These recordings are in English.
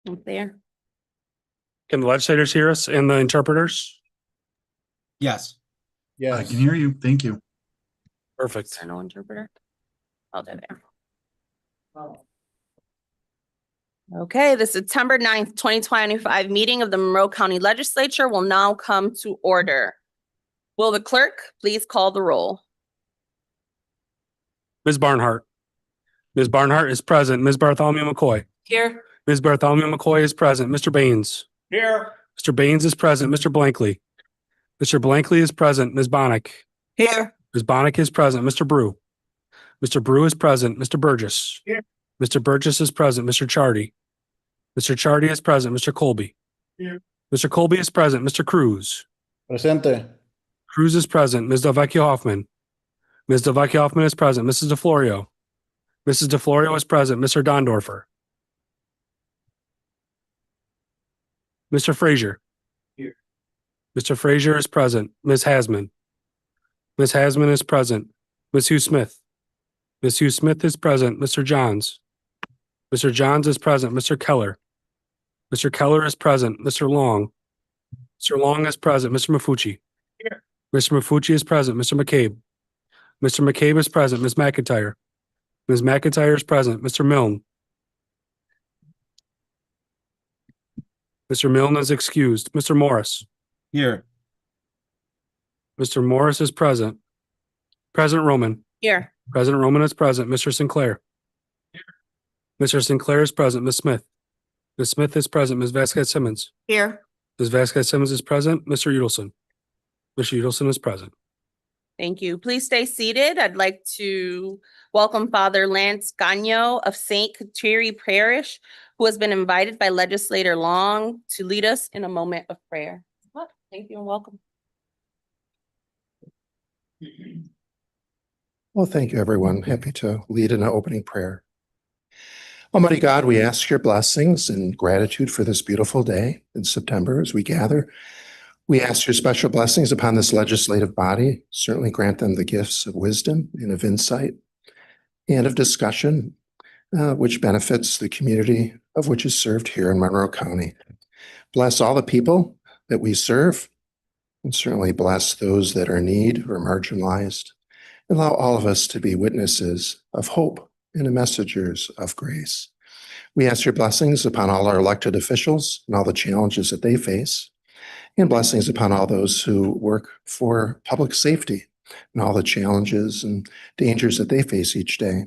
Up there. Can the legislators hear us and the interpreters? Yes. I can hear you. Thank you. Perfect. Is there no interpreter? Oh, they're there. Okay, the September 9th, 2025 meeting of the Monroe County Legislature will now come to order. Will the clerk please call the roll? Ms. Barnhart. Ms. Barnhart is present. Ms. Bartholomew McCoy. Here. Ms. Bartholomew McCoy is present. Mr. Baynes. Here. Mr. Baynes is present. Mr. Blankley. Mr. Blankley is present. Ms. Bonnick. Here. Ms. Bonnick is present. Mr. Brew. Mr. Brew is present. Mr. Burgess. Here. Mr. Burgess is present. Mr. Chardy. Mr. Chardy is present. Mr. Colby. Here. Mr. Colby is present. Mr. Cruz. Presente. Cruz is present. Ms. Delvecchio Hoffman. Ms. Delvecchio Hoffman is present. Mrs. DiFlorio. Mrs. DiFlorio is present. Mr. Dondorfer. Mr. Frazier. Here. Mr. Frazier is present. Ms. Hasman. Ms. Hasman is present. Ms. Hughes-Smith. Ms. Hughes-Smith is present. Mr. Johns. Mr. Johns is present. Mr. Keller. Mr. Keller is present. Mr. Long. Mr. Long is present. Mr. Maffucci. Here. Mr. Maffucci is present. Mr. McCabe. Mr. McCabe is present. Ms. McIntyre. Ms. McIntyre is present. Mr. Milne. Mr. Milne is excused. Mr. Morris. Here. Mr. Morris is present. President Roman. Here. President Roman is present. Mr. Sinclair. Here. Mr. Sinclair is present. Ms. Smith. Ms. Smith is present. Ms. Vasquez Simmons. Here. Ms. Vasquez Simmons is present. Mr. Udelson. Mr. Udelson is present. Thank you. Please stay seated. I'd like to welcome Father Lance Gagno of St. Kateri Parish, who has been invited by Legislator Long to lead us in a moment of prayer. Thank you and welcome. Well, thank you, everyone. Happy to lead in an opening prayer. Almighty God, we ask your blessings and gratitude for this beautiful day in September as we gather. We ask your special blessings upon this legislative body. Certainly grant them the gifts of wisdom and of insight and of discussion, which benefits the community of which is served here in Monroe County. Bless all the people that we serve, and certainly bless those that are in need or marginalized. Allow all of us to be witnesses of hope and messengers of grace. We ask your blessings upon all our elected officials and all the challenges that they face, and blessings upon all those who work for public safety and all the challenges and dangers that they face each day.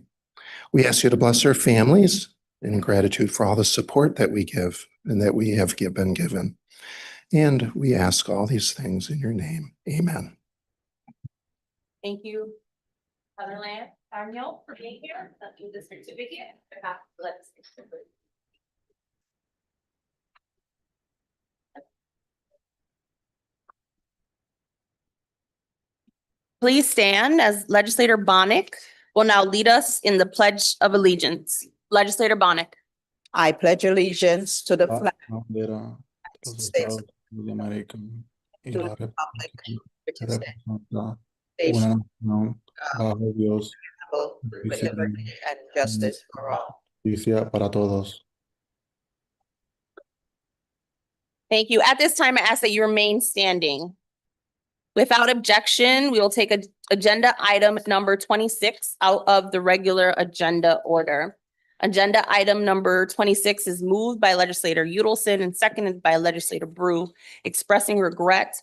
We ask you to bless our families in gratitude for all the support that we give and that we have been given. And we ask all these things in your name. Amen. Thank you, Father Lance Gagno, for being here. Thank you, the certificate on behalf of the legislature. Please stand as Legislator Bonnick will now lead us in the Pledge of Allegiance. Legislator Bonnick. I pledge allegiance to the flag Bandera of the los States Estados Unidos de América y to the la republic which que is representa nation una nación bajo Dios, with liberty and justice for all. justicia para todos. Thank you. At this time, I ask that you remain standing. Without objection, we will take agenda item number 26 out of the regular agenda order. Agenda item number 26 is moved by Legislator Udelson and seconded by Legislator Brew, expressing regret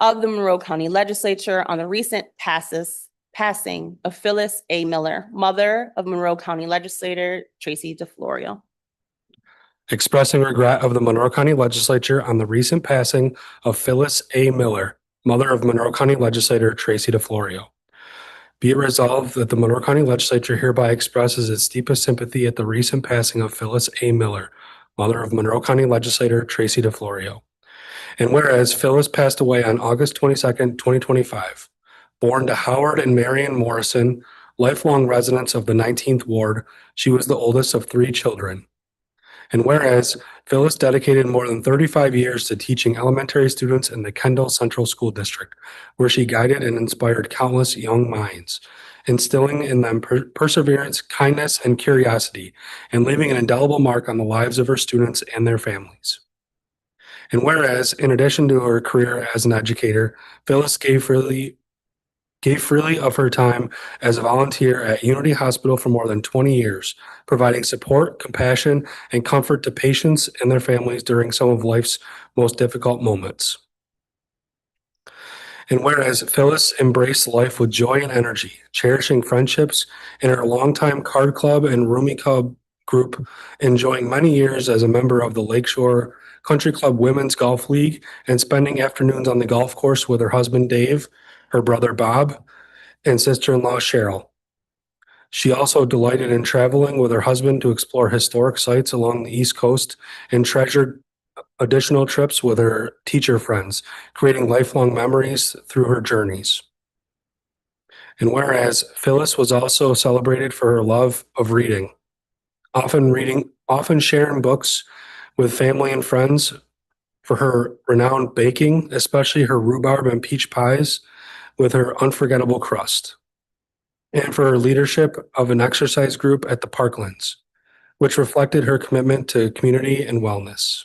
of the Monroe County Legislature on the recent passing of Phyllis A. Miller, mother of Monroe County Legislator Tracy DiFlorio. Expressing regret of the Monroe County Legislature on the recent passing of Phyllis A. Miller, mother of Monroe County Legislator Tracy DiFlorio. Be it resolved that the Monroe County Legislature hereby expresses its deepest sympathy at the recent passing of Phyllis A. Miller, mother of Monroe County Legislator Tracy DiFlorio. And whereas Phyllis passed away on August 22nd, 2025, born to Howard and Marion Morrison, lifelong residents of the 19th Ward, she was the oldest of 3 children. And whereas Phyllis dedicated more than 35 years to teaching elementary students in the Kendall Central School District, where she guided and inspired countless young minds. instilling in them perseverance, kindness, and curiosity, and leaving an indelible mark on the lives of her students and their families. And whereas, in addition to her career as an educator, Phyllis gave freely of her time as a volunteer at Unity Hospital for more than 20 years, providing support, compassion, and comfort to patients and their families during some of life's most difficult moments. And whereas Phyllis embraced life with joy and energy, cherishing friendships in her longtime card club and roomie club group, enjoying many years as a member of the Lakeshore Country Club Women's Golf League, and spending afternoons on the golf course with her husband Dave, her brother Bob, and sister-in-law Cheryl. She also delighted in traveling with her husband to explore historic sites along the East Coast and treasured additional trips with her teacher friends, creating lifelong memories through her journeys. And whereas Phyllis was also celebrated for her love of reading, often sharing books with family and friends, for her renowned baking, especially her rhubarb and peach pies with her unforgettable crust, and for her leadership of an exercise group at the Parklands, which reflected her commitment to community and wellness.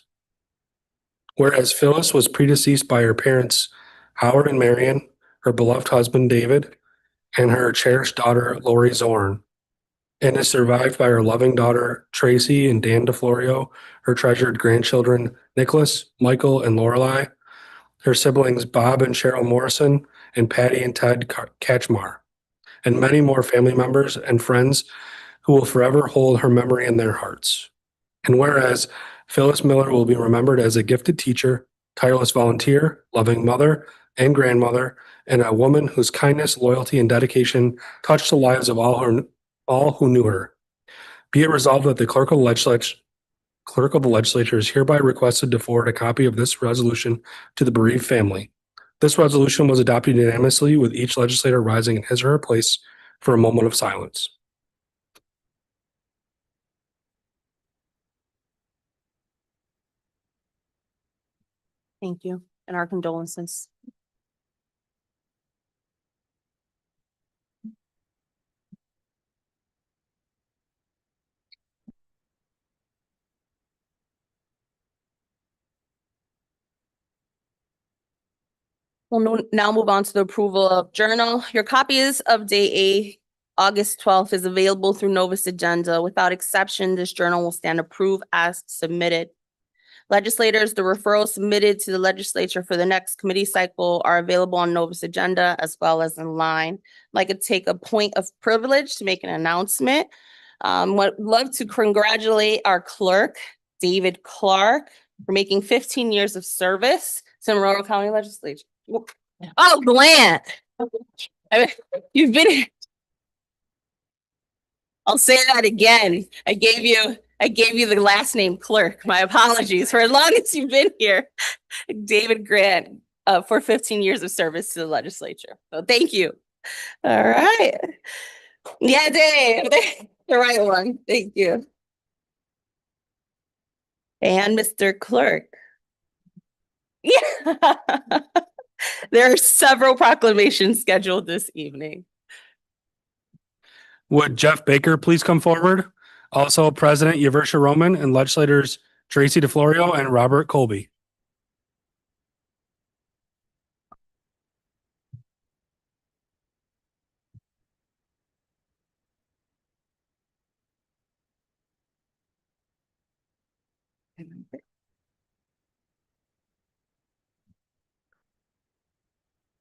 Whereas Phyllis was predeceased by her parents, Howard and Marion, her beloved husband David, and her cherished daughter Lori Zorn, and is survived by her loving daughter Tracy and Dan DiFlorio, her treasured grandchildren Nicholas, Michael, and Lorelei, her siblings Bob and Cheryl Morrison, and Patty and Ted Kachmar, and many more family members and friends who will forever hold her memory in their hearts. And whereas Phyllis Miller will be remembered as a gifted teacher, tireless volunteer, loving mother and grandmother, and a woman whose kindness, loyalty, and dedication touched the lives of all who knew her. Be it resolved that the Clerk of the Legislature is hereby requested to forward a copy of this resolution to the bereaved family. This resolution was adopted unanimously, with each legislator rising in his or her place for a moment of silence. Thank you, and our condolences. We'll now move on to the approval of journal. Your copies of day A, August 12th, is available through Novus Agenda. Without exception, this journal will stand approved as submitted. Legislators, the referrals submitted to the legislature for the next committee cycle are available on Novus Agenda as well as online. I'd like to take a point of privilege to make an announcement. Would love to congratulate our clerk, David Clark, for making 15 years of service to Monroe County Legislature. Oh, Glenn. I mean, you've been. I'll say that again. I gave you the last name Clerk. My apologies for as long as you've been here. David Grant, for 15 years of service to the legislature. So thank you. All right. Yeah, Dave, the right one. Thank you. And Mr. Clerk. Yeah. There are several proclamations scheduled this evening. Would Jeff Baker please come forward? Also, President Yversha Román and legislators Tracy DiFlorio and Robert Colby.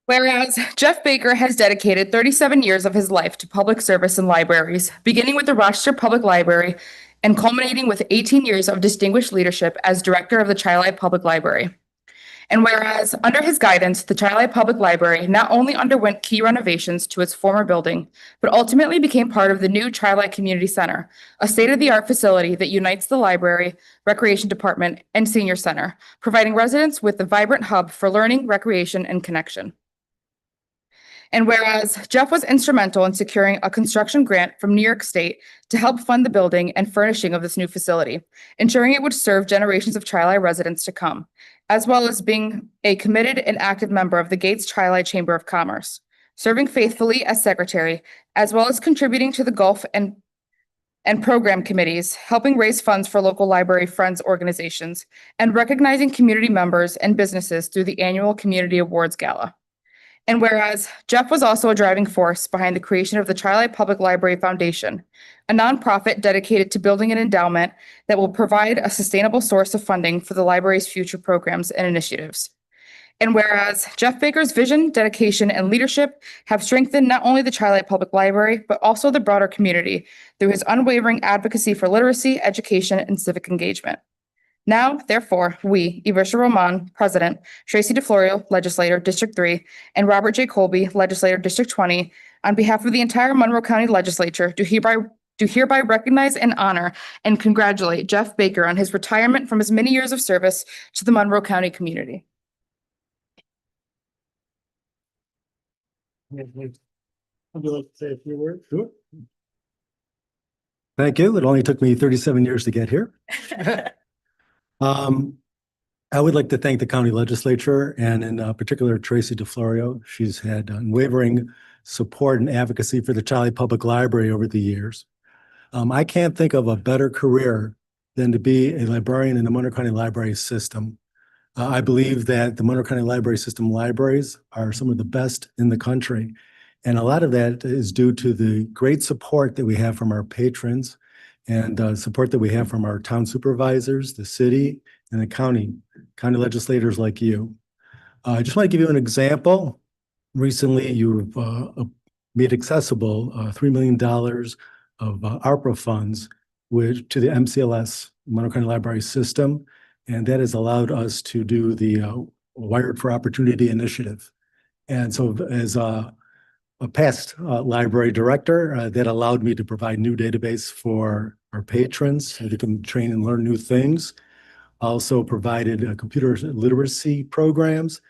Whereas Jeff Baker has dedicated 37 years of his life to public service in libraries, beginning with the Rochester Public Library and culminating with 18 years of distinguished leadership as director of the Chi-Li Public Library. And whereas under his guidance, the Chi-Li Public Library not only underwent key renovations to its former building, but ultimately became part of the new Chi-Li Community Center, a state-of-the-art facility that unites the library, recreation department, and senior center, providing residents with a vibrant hub for learning, recreation, and connection. And whereas Jeff was instrumental in securing a construction grant from New York State to help fund the building and furnishing of this new facility, ensuring it would serve generations of Chi-Li residents to come, as well as being a committed and active member of the Gates Chi-Li Chamber of Commerce. serving faithfully as secretary, as well as contributing to the Gulf and program committees, helping raise funds for local library friends organizations, and recognizing community members and businesses through the annual Community Awards Gala. And whereas Jeff was also a driving force behind the creation of the Tri Public Library Foundation, a nonprofit dedicated to building an endowment that will provide a sustainable source of funding for the library's future programs and initiatives. And whereas Jeff Baker's vision, dedication, and leadership have strengthened not only the Tri Public Library, but also the broader community through his unwavering advocacy for literacy, education, and civic engagement. Now, therefore, we, Yversha Román, President, Tracy DiFlorio, Legislator, District 3, and Robert J. Colby, Legislator, District 20, on behalf of the entire Monroe County Legislature, do hereby recognize and honor and congratulate Jeff Baker on his retirement from his many years of service to the Monroe County community. Would you like to say a few words? Sure. Thank you. It only took me 37 years to get here. I would like to thank the county legislature and in particular Tracy DiFlorio. She's had unwavering support and advocacy for the Tri Public Library over the years. I can't think of a better career than to be a librarian in the Monroe County Library System. I believe that the Monroe County Library System libraries are some of the best in the country. And a lot of that is due to the great support that we have from our patrons and support that we have from our town supervisors, the city, and the county legislators like you. I just want to give you an example. Recently, you've made accessible $3 million of ARPA funds to the MCLS, Monroe County Library System, and that has allowed us to do the Wired for Opportunity initiative. And so as a past library director, that allowed me to provide new database for our patrons so they can train and learn new things. Also provided computer literacy programs,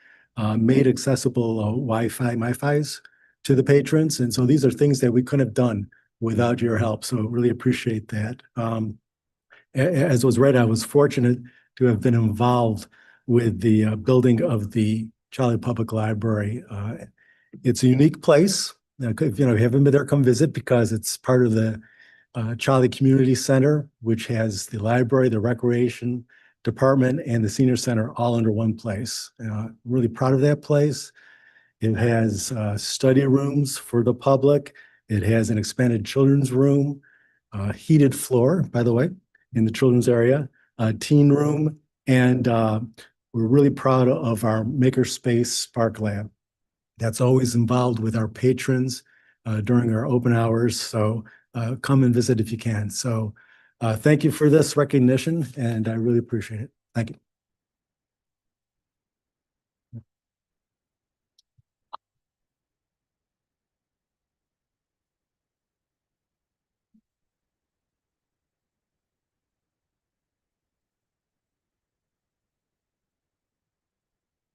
made accessible Wi-Fi, MiFis to the patrons. And so these are things that we couldn't have done without your help. So really appreciate that. As was read, I was fortunate to have been involved with the building of the Tri Public Library. It's a unique place. If you haven't been there, come visit because it's part of the Tri Community Center, which has the library, the recreation department, and the senior center all under one place. I'm really proud of that place. It has study rooms for the public. It has an expanded children's room, heated floor, by the way, in the children's area, a teen room, and we're really proud of our Makerspace Spark Lab. That's always involved with our patrons during our open hours. So come and visit if you can. So thank you for this recognition, and I really appreciate it. Thank you.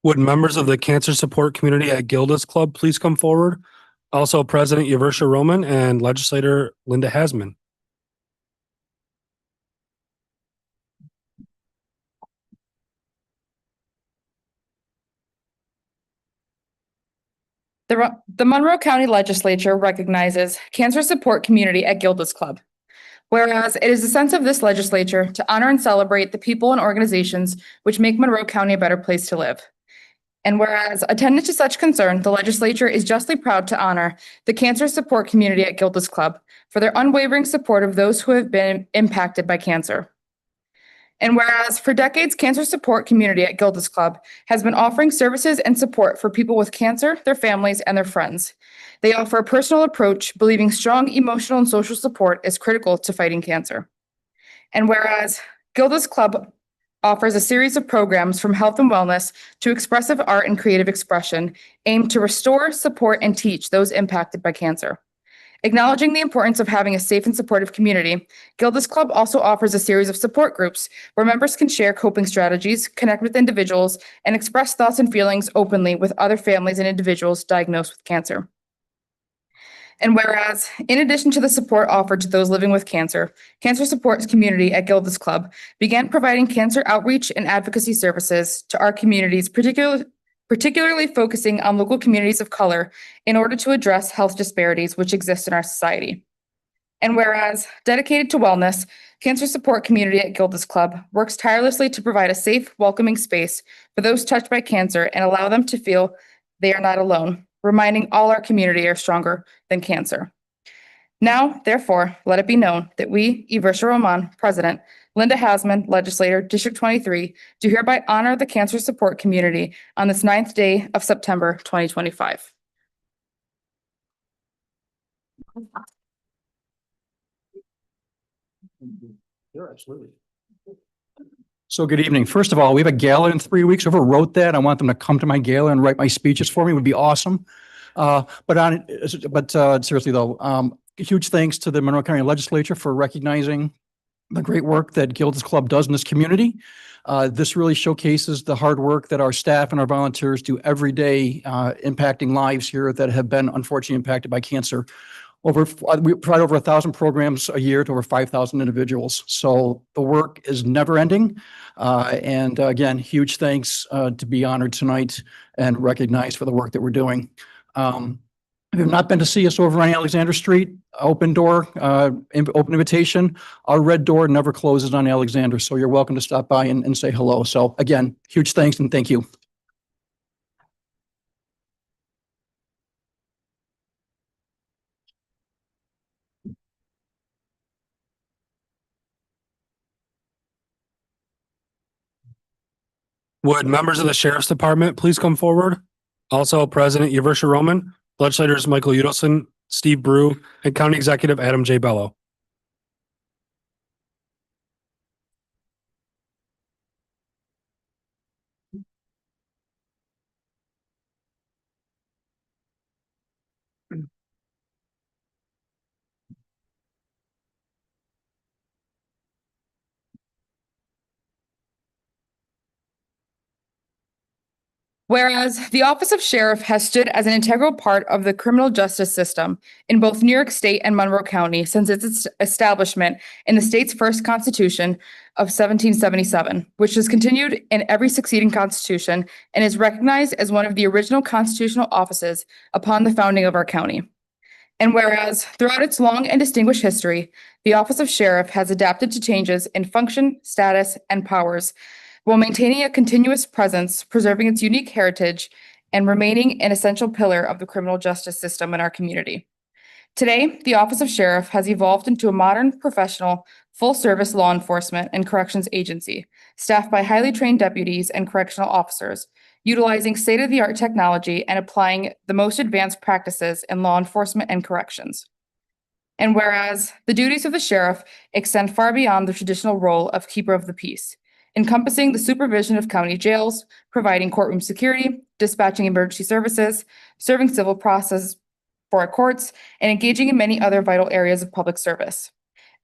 Would members of the cancer support community at Gilda's Club please come forward? Also, President Yversha Román and Legislator Linda Hasman. The Monroe County Legislature recognizes cancer support community at Gilda's Club. Whereas it is the sense of this legislature to honor and celebrate the people and organizations which make Monroe County a better place to live. And whereas attendant to such concern, the legislature is justly proud to honor the cancer support community at Gilda's Club for their unwavering support of those who have been impacted by cancer. And whereas for decades, cancer support community at Gilda's Club has been offering services and support for people with cancer, their families, and their friends. They offer a personal approach, believing strong emotional and social support is critical to fighting cancer. And whereas Gilda's Club offers a series of programs from health and wellness to expressive art and creative expression aimed to restore, support, and teach those impacted by cancer. Acknowledging the importance of having a safe and supportive community, Gilda's Club also offers a series of support groups where members can share coping strategies, connect with individuals, and express thoughts and feelings openly with other families and individuals diagnosed with cancer. And whereas, in addition to the support offered to those living with cancer, Cancer Support Community at Gilda's Club began providing cancer outreach and advocacy services to our communities, particularly particularly focusing on local communities of color in order to address health disparities which exist in our society. And whereas dedicated to wellness, Cancer Support Community at Gilda's Club works tirelessly to provide a safe, welcoming space for those touched by cancer and allow them to feel they are not alone, reminding all our community are stronger than cancer. Now, therefore, let it be known that we, Yversha Román, President, Linda Hasman, Legislator, District 23, do hereby honor the Cancer Support Community on this 9th day of September 2025. Sure, absolutely. So good evening. First of all, we have a gala in 3 weeks. Whoever wrote that, I want them to come to my gala and write my speeches for me. It would be awesome. But seriously though, huge thanks to the Monroe County Legislature for recognizing the great work that Gilda's Club does in this community. This really showcases the hard work that our staff and our volunteers do every day, impacting lives here that have been unfortunately impacted by cancer. We provide over 1,000 programs a year to over 5,000 individuals. So the work is never ending. And again, huge thanks to be honored tonight and recognized for the work that we're doing. If you have not been to see us over on Alexander Street, open door, open invitation. Our red door never closes on Alexander. So you're welcome to stop by and say hello. So again, huge thanks and thank you. Would members of the Sheriff's Department please come forward? Also, President Yversha Román, Legislators Michael Udelson, Steve Brew, and County Executive Adam J. Bello. Whereas the Office of Sheriff has stood as an integral part of the criminal justice system in both New York State and Monroe County since its establishment in the state's first constitution of 1777, which has continued in every succeeding constitution and is recognized as one of the original constitutional offices upon the founding of our county. And whereas throughout its long and distinguished history, the Office of Sheriff has adapted to changes in function, status, and powers while maintaining a continuous presence, preserving its unique heritage, and remaining an essential pillar of the criminal justice system in our community. Today, the Office of Sheriff has evolved into a modern, professional, full-service law enforcement and corrections agency, staffed by highly trained deputies and correctional officers, utilizing state-of-the-art technology and applying the most advanced practices in law enforcement and corrections. And whereas the duties of the sheriff extend far beyond the traditional role of keeper of the peace, encompassing the supervision of county jails, providing courtroom security, dispatching emergency services, serving civil process for our courts, and engaging in many other vital areas of public service.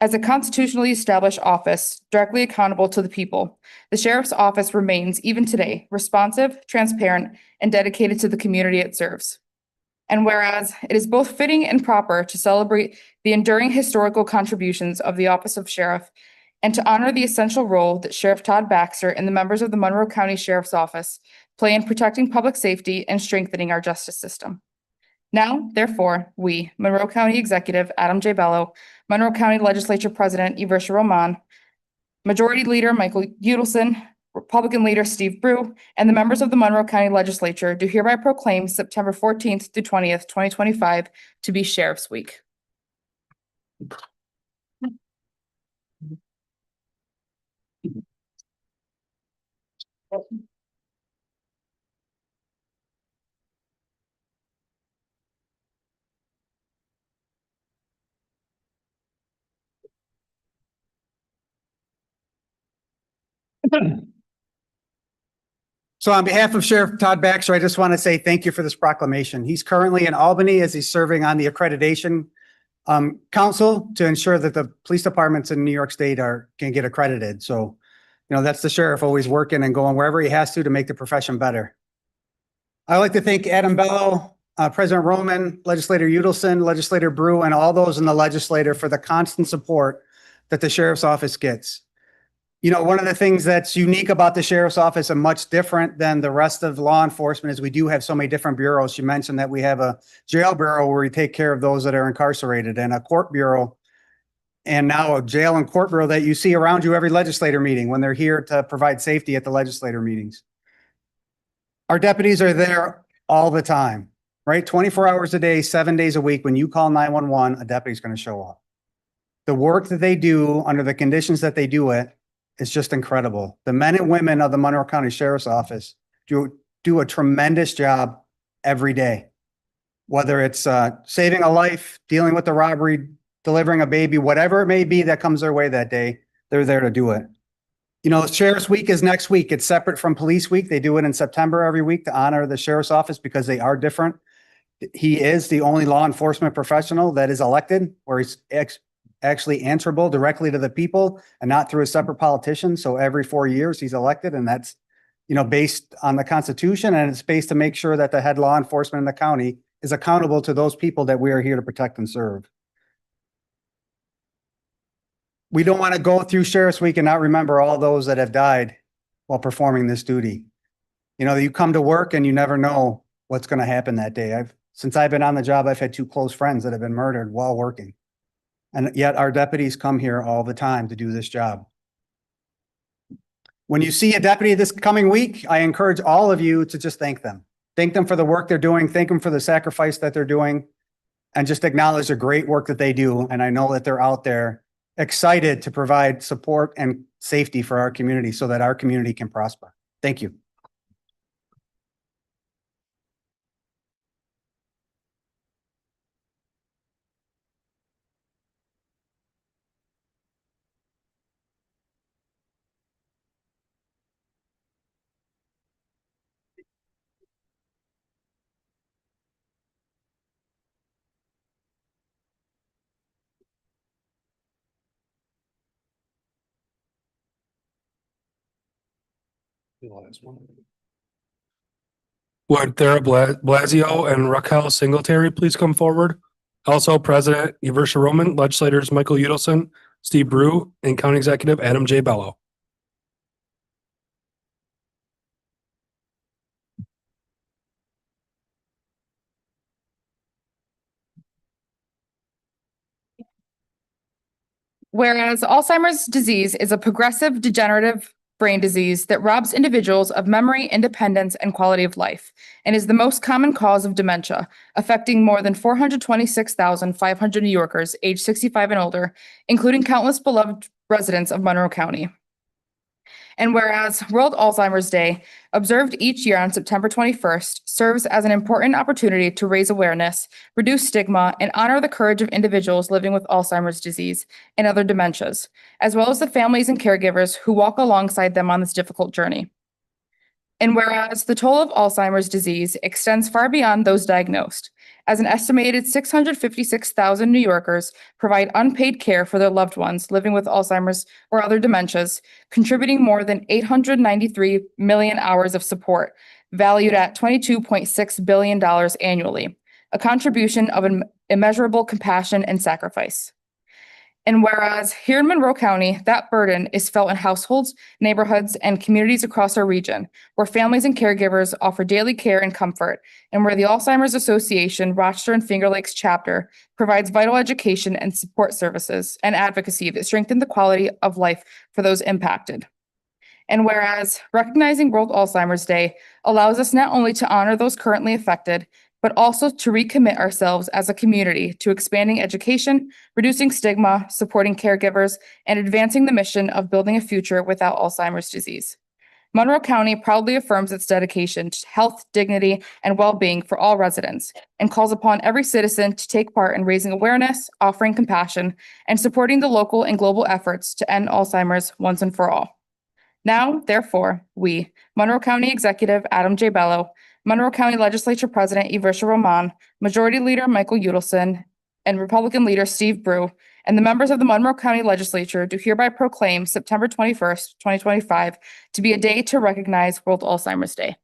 As a constitutionally established office directly accountable to the people, the Sheriff's Office remains, even today, responsive, transparent, and dedicated to the community it serves. And whereas it is both fitting and proper to celebrate the enduring historical contributions of the Office of Sheriff and to honor the essential role that Sheriff Todd Baxter and the members of the Monroe County Sheriff's Office play in protecting public safety and strengthening our justice system. Now, therefore, we, Monroe County Executive Adam J. Bello, Monroe County Legislature President Yversha Román, Majority Leader Michael Udelson, Republican Leader Steve Brew, and the members of the Monroe County Legislature do hereby proclaim September 14th through 20th, 2025 to be Sheriff's Week. So on behalf of Sheriff Todd Baxter, I just want to say thank you for this proclamation. He's currently in Albany as he's serving on the accreditation council to ensure that the police departments in New York State can get accredited. So, that's the sheriff always working and going wherever he has to make the profession better. I'd like to thank Adam Bello, President Román, Legislator Udelson, Legislator Brew, and all those in the legislature for the constant support that the sheriff's office gets. You know, one of the things that's unique about the sheriff's office and much different than the rest of law enforcement is we do have so many different bureaus. You mentioned that we have a jail bureau where we take care of those that are incarcerated, and a court bureau, and now a jail and court bureau that you see around you every legislator meeting when they're here to provide safety at the legislator meetings. Our deputies are there all the time, right? 24 hours a day, 7 days a week. When you call 911, a deputy's going to show up. The work that they do under the conditions that they do it is just incredible. The men and women of the Monroe County Sheriff's Office do a tremendous job every day. Whether it's saving a life, dealing with the robbery, delivering a baby, whatever it may be that comes their way that day, they're there to do it. You know, Sheriff's Week is next week. It's separate from Police Week. They do it in September every week to honor the Sheriff's Office because they are different. He is the only law enforcement professional that is elected, where he's actually answerable directly to the people and not through a separate politician. So every 4 years he's elected, and that's, you know, based on the Constitution, and it's based to make sure that the head law enforcement in the county is accountable to those people that we are here to protect and serve. We don't want to go through Sheriff's Week and not remember all those that have died while performing this duty. You know, you come to work and you never know what's going to happen that day. Since I've been on the job, I've had 2 close friends that have been murdered while working. And yet our deputies come here all the time to do this job. When you see a deputy this coming week, I encourage all of you to just thank them. Thank them for the work they're doing. Thank them for the sacrifice that they're doing, and just acknowledge the great work that they do. And I know that they're out there excited to provide support and safety for our community so that our community can prosper. Thank you. Would Thera Blasio and Raquel Singletary please come forward? Also, President Yversha Román, legislators Michael Udelson, Steve Brew, and County Executive Adam J. Bello. Whereas Alzheimer's disease is a progressive degenerative brain disease that robs individuals of memory, independence, and quality of life, and is the most common cause of dementia, affecting more than 426,500 New Yorkers aged 65 and older, including countless beloved residents of Monroe County. And whereas World Alzheimer's Day, observed each year on September 21st, serves as an important opportunity to raise awareness, reduce stigma, and honor the courage of individuals living with Alzheimer's disease and other dementias, as well as the families and caregivers who walk alongside them on this difficult journey. And whereas the toll of Alzheimer's disease extends far beyond those diagnosed, as an estimated 656,000 New Yorkers provide unpaid care for their loved ones living with Alzheimer's or other dementias, contributing more than 893 million hours of support, valued at $22.6 billion annually, a contribution of immeasurable compassion and sacrifice. And whereas here in Monroe County, that burden is felt in households, neighborhoods, and communities across our region, where families and caregivers offer daily care and comfort, and where the Alzheimer's Association Rochester and Finger Lakes chapter provides vital education and support services and advocacy that strengthen the quality of life for those impacted. And whereas recognizing World Alzheimer's Day allows us not only to honor those currently affected, but also to recommit ourselves as a community to expanding education, reducing stigma, supporting caregivers, and advancing the mission of building a future without Alzheimer's disease. Monroe County proudly affirms its dedication to health, dignity, and well-being for all residents, and calls upon every citizen to take part in raising awareness, offering compassion, and supporting the local and global efforts to end Alzheimer's once and for all. Now, therefore, we, Monroe County Executive Adam J. Bello, Monroe County Legislature President Yversha Román, Majority Leader Michael Udelson, and Republican Leader Steve Brew, and the members of the Monroe County Legislature do hereby proclaim September 21st, 2025 to be a day to recognize World Alzheimer's Day.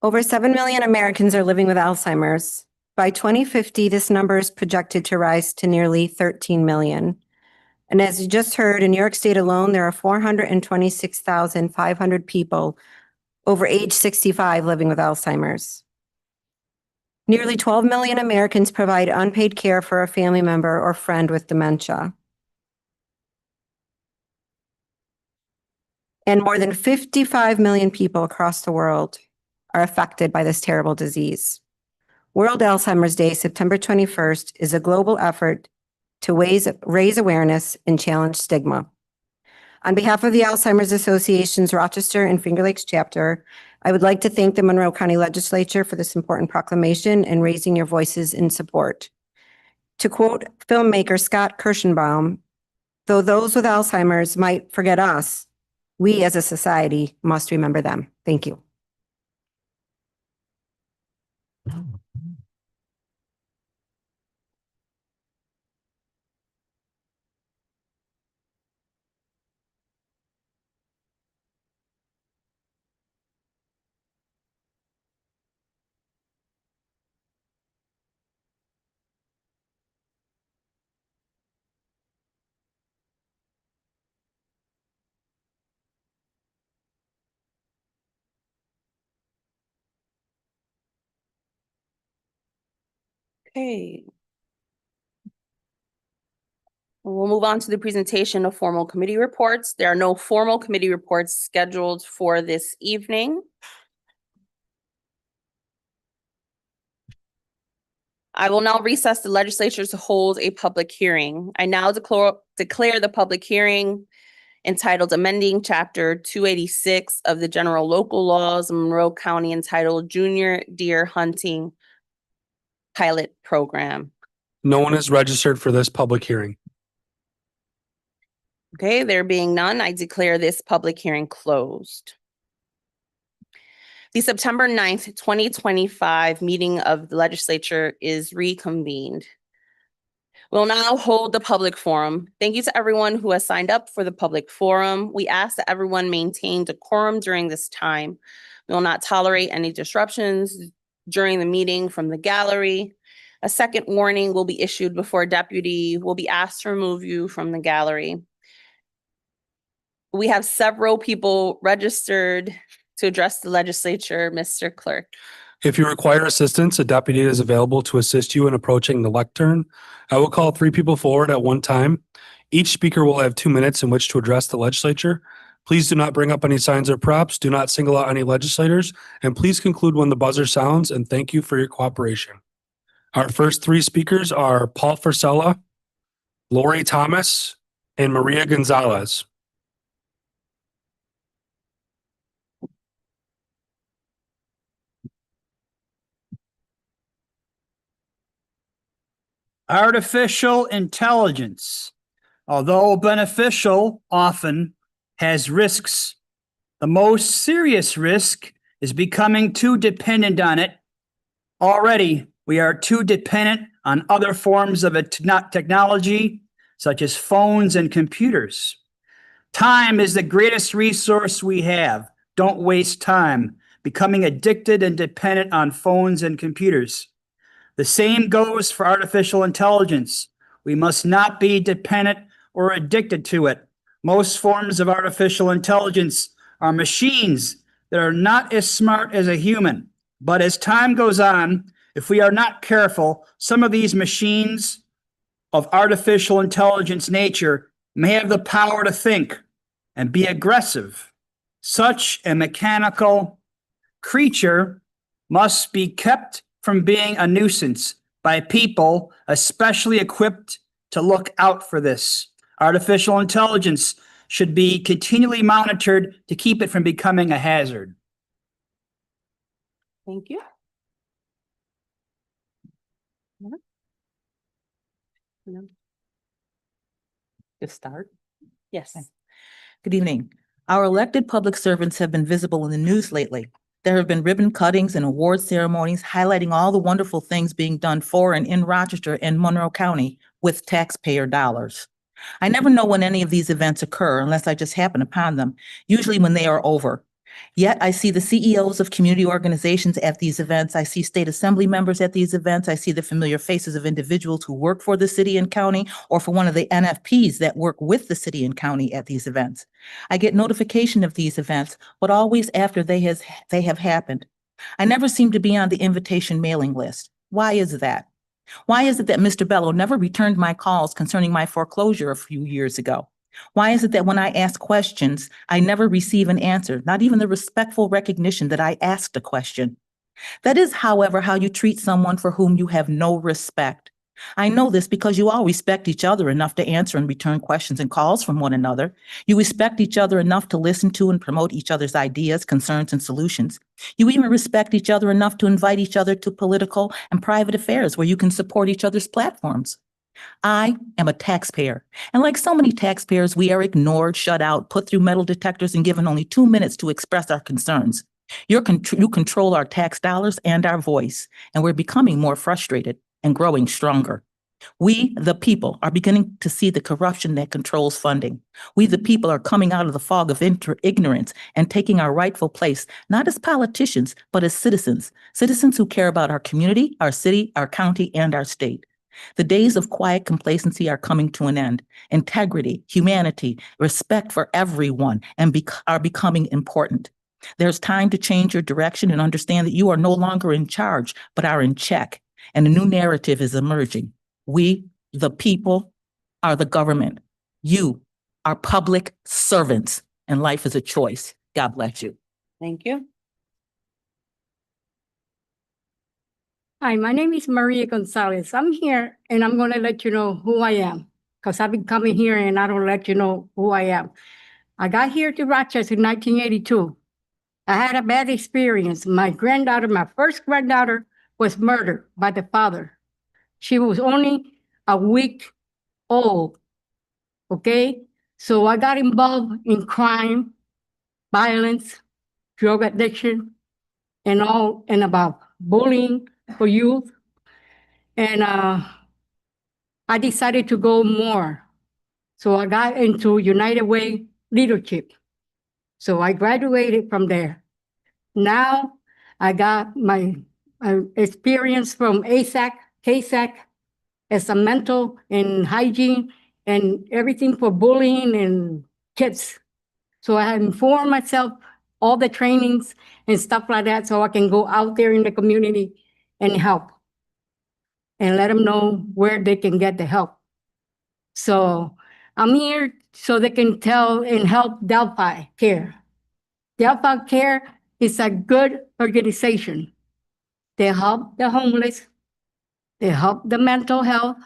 Over 7 million Americans are living with Alzheimer's. By 2050, this number is projected to rise to nearly 13 million. And as you just heard, in New York State alone, there are 426,500 people over age 65 living with Alzheimer's. Nearly 12 million Americans provide unpaid care for a family member or friend with dementia. And more than 55 million people across the world are affected by this terrible disease. World Alzheimer's Day, September 21st, is a global effort to raise awareness and challenge stigma. On behalf of the Alzheimer's Association's Rochester and Finger Lakes chapter, I would like to thank the Monroe County Legislature for this important proclamation and raising your voices in support. To quote filmmaker Scott Kirschenbaum, though those with Alzheimer's might forget us, we as a society must remember them. Thank you. Okay. We'll move on to the presentation of formal committee reports. There are no formal committee reports scheduled for this evening. I will now recess the legislature to hold a public hearing. I now declare the public hearing entitled Amending Chapter 286 of the General Local Laws of Monroe County entitled Junior Deer Hunting Pilot Program. No one is registered for this public hearing. Okay, there being none, I declare this public hearing closed. The September 9th, 2025 meeting of the legislature is reconvened. We'll now hold the public forum. Thank you to everyone who has signed up for the public forum. We ask that everyone maintain decorum during this time. We will not tolerate any disruptions during the meeting from the gallery. A second warning will be issued before a deputy will be asked to remove you from the gallery. We have several people registered to address the legislature. Mr. Clerk. If you require assistance, a deputy is available to assist you in approaching the lectern. I will call 3 people forward at one time. Each speaker will have 2 minutes in which to address the legislature. Please do not bring up any signs or props. Do not single out any legislators. And please conclude when the buzzer sounds, and thank you for your cooperation. Our first 3 speakers are Paul Forcella, Lori Thomas, and Maria Gonzalez. Artificial intelligence, although beneficial, often has risks. The most serious risk is becoming too dependent on it. Already, we are too dependent on other forms of technology, such as phones and computers. Time is the greatest resource we have. Don't waste time becoming addicted and dependent on phones and computers. The same goes for artificial intelligence. We must not be dependent or addicted to it. Most forms of artificial intelligence are machines that are not as smart as a human. But as time goes on, if we are not careful, some of these machines of artificial intelligence nature may have the power to think and be aggressive. Such a mechanical creature must be kept from being a nuisance by people especially equipped to look out for this. Artificial intelligence should be continually monitored to keep it from becoming a hazard. Thank you. To start. Yes. Good evening. Our elected public servants have been visible in the news lately. There have been ribbon cuttings and award ceremonies highlighting all the wonderful things being done for and in Rochester and Monroe County with taxpayer dollars. I never know when any of these events occur unless I just happen upon them, usually when they are over. Yet I see the CEOs of community organizations at these events. I see state assembly members at these events. I see the familiar faces of individuals who work for the city and county or for one of the NFPs that work with the city and county at these events. I get notification of these events, but always after they have happened. I never seem to be on the invitation mailing list. Why is that? Why is it that Mr. Bello never returned my calls concerning my foreclosure a few years ago? Why is it that when I ask questions, I never receive an answer, not even the respectful recognition that I asked a question? That is, however, how you treat someone for whom you have no respect. I know this because you all respect each other enough to answer and return questions and calls from one another. You respect each other enough to listen to and promote each other's ideas, concerns, and solutions. You even respect each other enough to invite each other to political and private affairs where you can support each other's platforms. I am a taxpayer, and like so many taxpayers, we are ignored, shut out, put through metal detectors, and given only 2 minutes to express our concerns. You control our tax dollars and our voice, and we're becoming more frustrated and growing stronger. We, the people, are beginning to see the corruption that controls funding. We, the people, are coming out of the fog of ignorance and taking our rightful place, not as politicians, but as citizens who care about our community, our city, our county, and our state. The days of quiet complacency are coming to an end. Integrity, humanity, respect for everyone are becoming important. There's time to change your direction and understand that you are no longer in charge, but are in check. And a new narrative is emerging. We, the people, are the government. You are public servants, and life is a choice. God bless you. Thank you. Hi, my name is Maria Gonzalez. I'm here and I'm going to let you know who I am because I've been coming here and I don't let you know who I am. I got here to Rochester in 1982. I had a bad experience. My first granddaughter was murdered by the father. She was only a week old, okay? So I got involved in crime, violence, drug addiction, and about bullying for youth. And I decided to go more. So I got into United Way leadership. So I graduated from there. Now I got my experience from ASAC, KSAC, as a mental and hygiene and everything for bullying and kids. So I have informed myself all the trainings and stuff like that so I can go out there in the community and help and let them know where they can get the help. So I'm here so they can tell and help Delphi Care. Delphi Care is a good organization. They help the homeless, they help the mental health,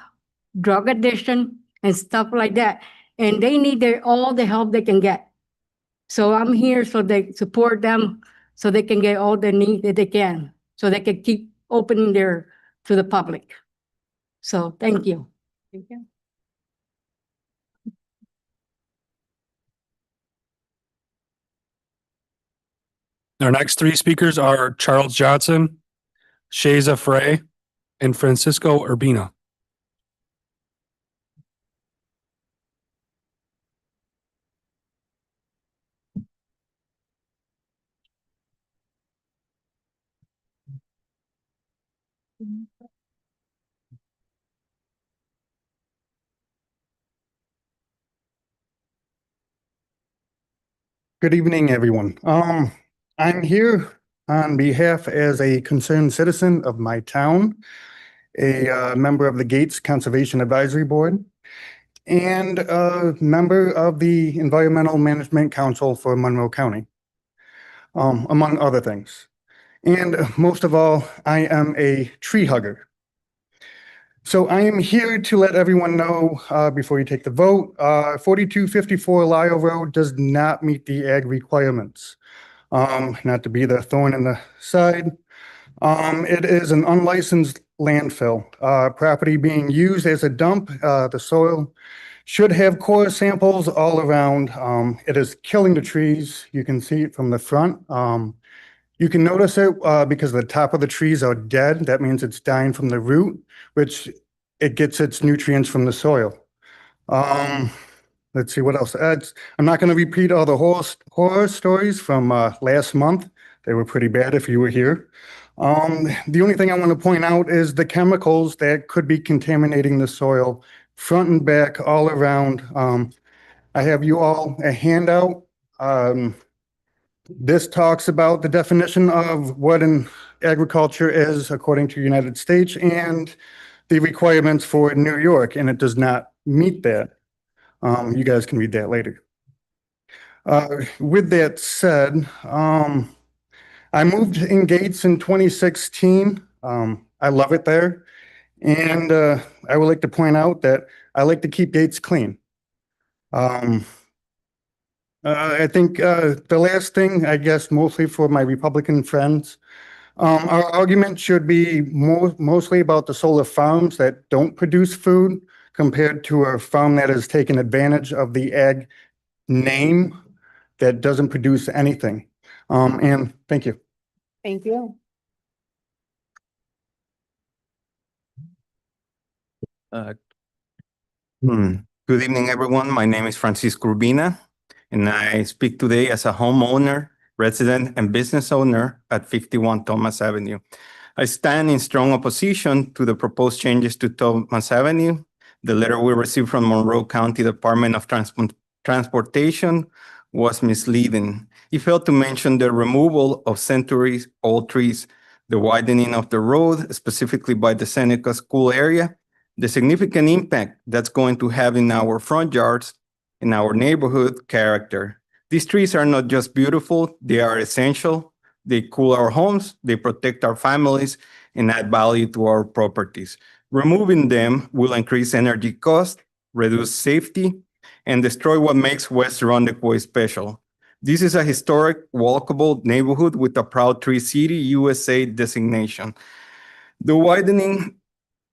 drug addiction, and stuff like that. And they need all the help they can get. So I'm here so they support them so they can get all the need that they can, so they can keep opening to the public. So thank you. Thank you. Our next three speakers are Charles Johnson, Shaza Frey, and Francisco Urbina. Good evening, everyone. I'm here on behalf as a concerned citizen of my town, a member of the Gates Conservation Advisory Board, and a member of the Environmental Management Council for Monroe County, among other things. And most of all, I am a tree hugger. So I am here to let everyone know, before you take the vote, 4254 Lyle Road does not meet the ag requirements. Not to be the thorn in the side. It is an unlicensed landfill, property being used as a dump. The soil should have core samples all around. It is killing the trees. You can see it from the front. You can notice it because the top of the trees are dead. That means it's dying from the root, which it gets its nutrients from the soil. let's see what else. I'm not going to repeat all the horror stories from last month. They were pretty bad if you were here. The only thing I want to point out is the chemicals that could be contaminating the soil front and back all around. I have you all a handout. This talks about the definition of what an agriculture is according to United States and the requirements for New York, and it does not meet that. You guys can read that later. With that said, I moved in Gates in 2016. I love it there. And I would like to point out that I like to keep Gates clean. I think the last thing, I guess, mostly for my Republican friends, our argument should be mostly about the solar farms that don't produce food compared to a farm that has taken advantage of the ag name that doesn't produce anything. And thank you. Thank you. Good evening, everyone. My name is Francisco Urbina, and I speak today as a homeowner, resident, and business owner at 51 Thomas Avenue. I stand in strong opposition to the proposed changes to Thomas Avenue. The letter we received from Monroe County Department of Transportation was misleading. It failed to mention the removal of centuries-old trees, the widening of the road, specifically by the Seneca School area, the significant impact that's going to have in our front yards, in our neighborhood character. These trees are not just beautiful, they are essential. They cool our homes, they protect our families, and add value to our properties. Removing them will increase energy costs, reduce safety, and destroy what makes West Irondequoit special. This is a historic, walkable neighborhood with a proud Tree City USA designation. The widening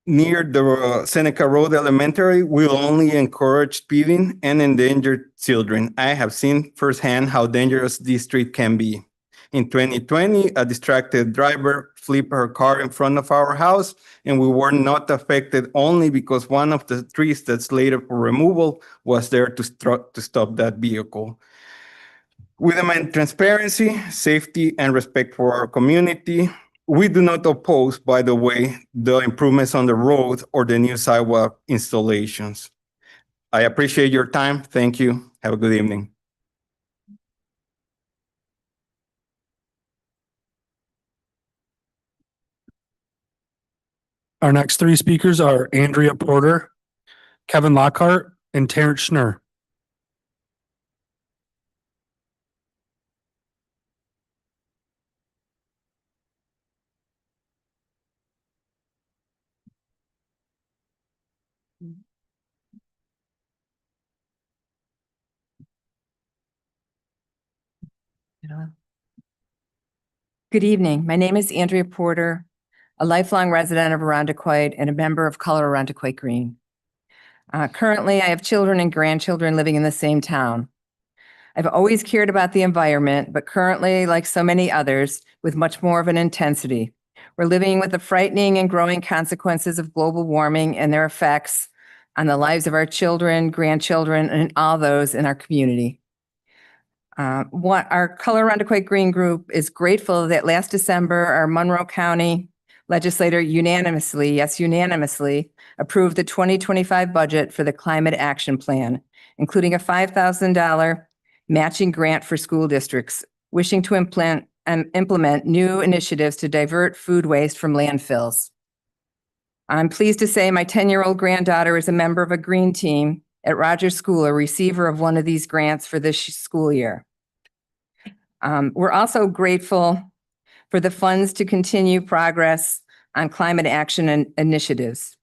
near the Seneca Road Elementary will only encourage speeding and endanger children. I have seen firsthand how dangerous this street can be. In 2020, a distracted driver flipped her car in front of our house, and we were not affected only because one of the trees that's slated for removal was there to stop that vehicle. We demand transparency, safety, and respect for our community. We do not oppose, by the way, the improvements on the road or the new sidewalk installations. I appreciate your time. Thank you. Have a good evening. Our next three speakers are Andrea Porter, Kevin Lockhart, and Terrence Schnurr. Good evening. My name is Andrea Porter, a lifelong resident of Irondequoit and a member of Color Irondequoit Green. Currently, I have children and grandchildren living in the same town. I've always cared about the environment, but currently, like so many others, with much more of an intensity. We're living with the frightening and growing consequences of global warming and their effects on the lives of our children, grandchildren, and all those in our community. Our Color Irondequoit Green group is grateful that last December, our Monroe County Legislator unanimously approved the 2025 budget for the Climate Action Plan, including a $5,000 matching grant for school districts wishing to implement new initiatives to divert food waste from landfills. I'm pleased to say my 10-year-old granddaughter is a member of a green team at Rogers School, a receiver of one of these grants for this school year. We're also grateful for the funds to continue progress on climate action initiatives,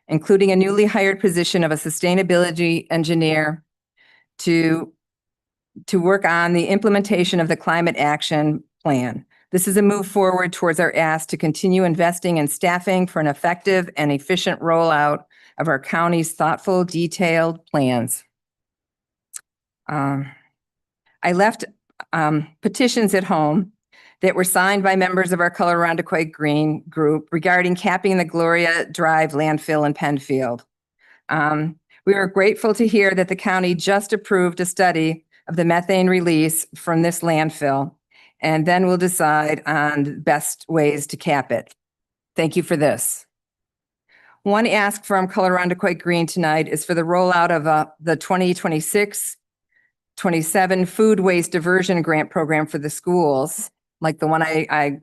including a newly hired position of a sustainability engineer to work on the implementation of the climate action plan. This is a move forward towards our ask to continue investing in staffing for an effective and efficient rollout of our county's thoughtful, detailed plans. I left petitions at home that were signed by members of our Color Irondequoit Green group regarding capping the Gloria Drive landfill in Penfield. We are grateful to hear that the county just approved a study of the methane release from this landfill, and then we'll decide on best ways to cap it. Thank you for this. One ask from Colorado Green tonight is for the rollout of the 2026-27 Food Waste Diversion Grant Program for the schools, like the one I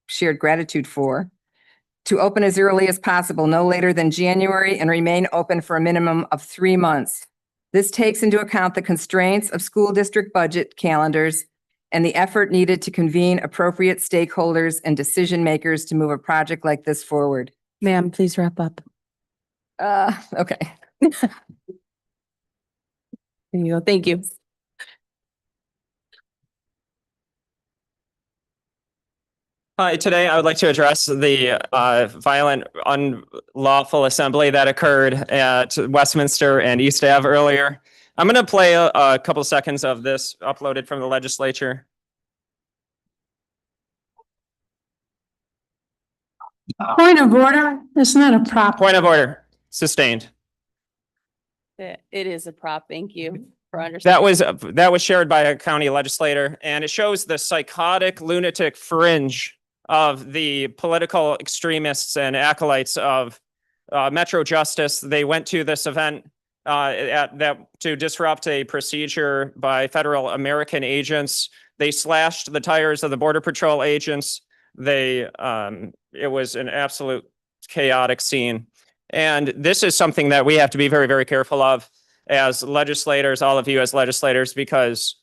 shared gratitude for, to open as early as possible, no later than January, and remain open for a minimum of 3 months. This takes into account the constraints of school district budget calendars and the effort needed to convene appropriate stakeholders and decision makers to move a project like this forward. Ma'am, please wrap up. Okay. There you go. Thank you. Hi, today I would like to address the violent, unlawful assembly that occurred at Westminster and East Ave earlier. I'm going to play a couple seconds of this uploaded from the legislature. Point of order, it's not a prop. Point of order, sustained. It is a prop. Thank you for understanding. That was shared by a county legislator, and it shows the psychotic, lunatic fringe of the political extremists and acolytes of Metro Justice. They went to this event to disrupt a procedure by federal American agents. They slashed the tires of the Border Patrol agents. It was an absolute chaotic scene. And this is something that we have to be very, very careful of as legislators, all of you as legislators, because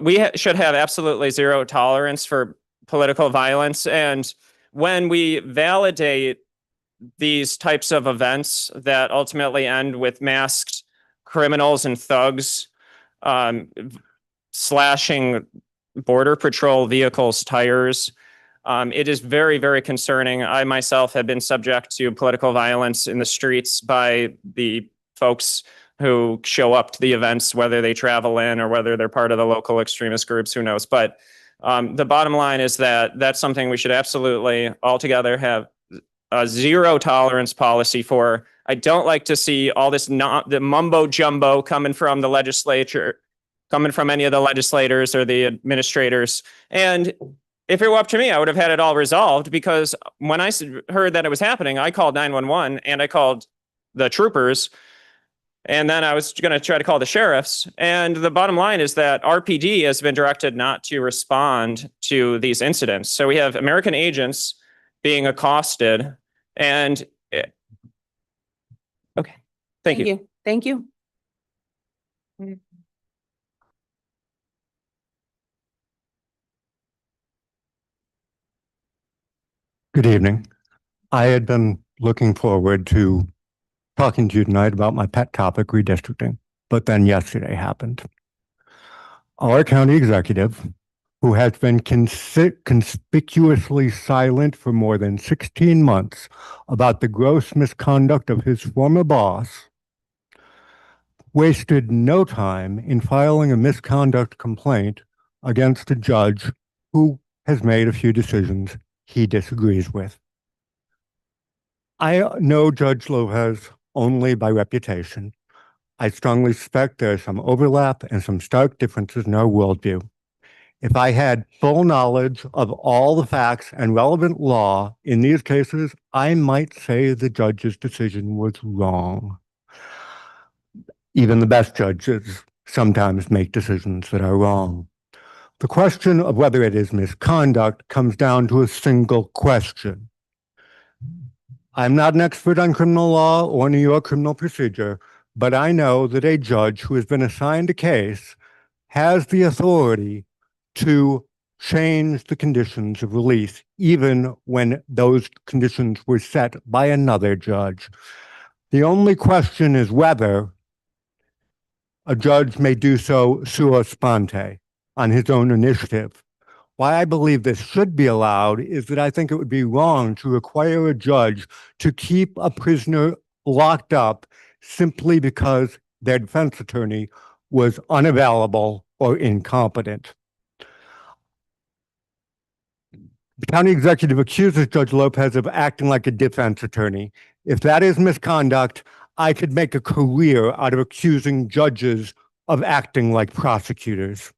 we should have absolutely zero tolerance for political violence. And when we validate these types of events that ultimately end with masked criminals and thugs slashing Border Patrol vehicles' tires, it is very, very concerning. I myself have been subject to political violence in the streets by the folks who show up to the events, whether they travel in or whether they're part of the local extremist groups, who knows. But the bottom line is that that's something we should absolutely altogether have a zero tolerance policy for. I don't like to see all this the mumbo jumbo coming from the legislature, coming from any of the legislators or the administrators. And if it were up to me, I would have had it all resolved, because when I heard that it was happening, I called 911 and I called the troopers, and then I was going to try to call the sheriffs. And the bottom line is that RPD has been directed not to respond to these incidents. So we have American agents being accosted. And okay, thank you. Thank you. Good evening. I had been looking forward to talking to you tonight about my pet topic, redistricting, but then yesterday happened. Our county executive, who has been conspicuously silent for more than 16 months about the gross misconduct of his former boss, wasted no time in filing a misconduct complaint against a judge who has made a few decisions he disagrees with. I know Judge Lopez only by reputation. I strongly suspect there's some overlap and some stark differences in our worldview. If I had full knowledge of all the facts and relevant law in these cases, I might say the judge's decision was wrong. Even the best judges sometimes make decisions that are wrong. The question of whether it is misconduct comes down to a single question. I'm not an expert on criminal law or New York criminal procedure, but I know that a judge who has been assigned a case has the authority to change the conditions of release, even when those conditions were set by another judge. The only question is whether a judge may do so sua sponte, on his own initiative. Why I believe this should be allowed is that I think it would be wrong to require a judge to keep a prisoner locked up simply because their defense attorney was unavailable or incompetent. The county executive accuses Judge Lopez of acting like a defense attorney. If that is misconduct, I could make a career out of accusing judges of acting like prosecutors.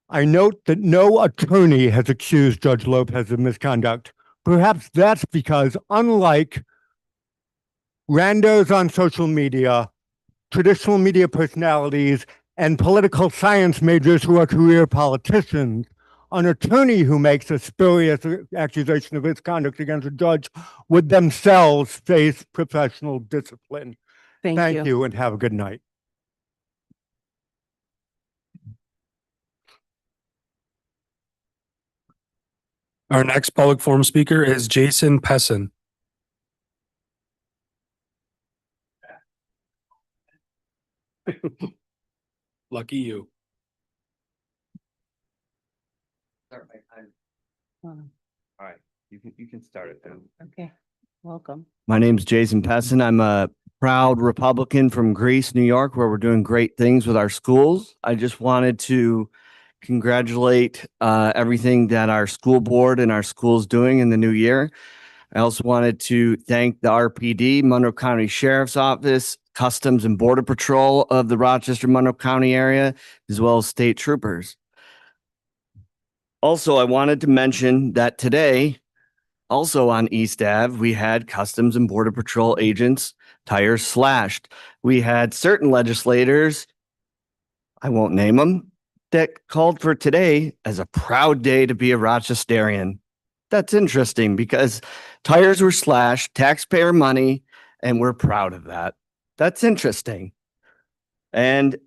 I note that no attorney has accused Judge Lopez of misconduct. Perhaps that's because, unlike randos on social media, traditional media personalities, and political science majors who are career politicians, an attorney who makes a spurious accusation of misconduct against a judge would themselves face professional discipline. Thank you and have a good night. Our next public forum speaker is Jason Pessin. Lucky you. All right, you can start it then. Okay, welcome. My name's Jason Pessin. I'm a proud Republican from Greece, New York, where we're doing great things with our schools. I just wanted to congratulate everything that our school board and our schools doing in the new year. I also wanted to thank the RPD, Monroe County Sheriff's Office, Customs and Border Patrol of the Rochester, Monroe County area, as well as state troopers. Also, I wanted to mention that today, also on East Ave, we had Customs and Border Patrol agents' tires slashed. We had certain legislators, I won't name them, that called for today as a proud day to be a Rochesterian. That's interesting because tires were slashed, taxpayer money, and we're proud of that. That's interesting. And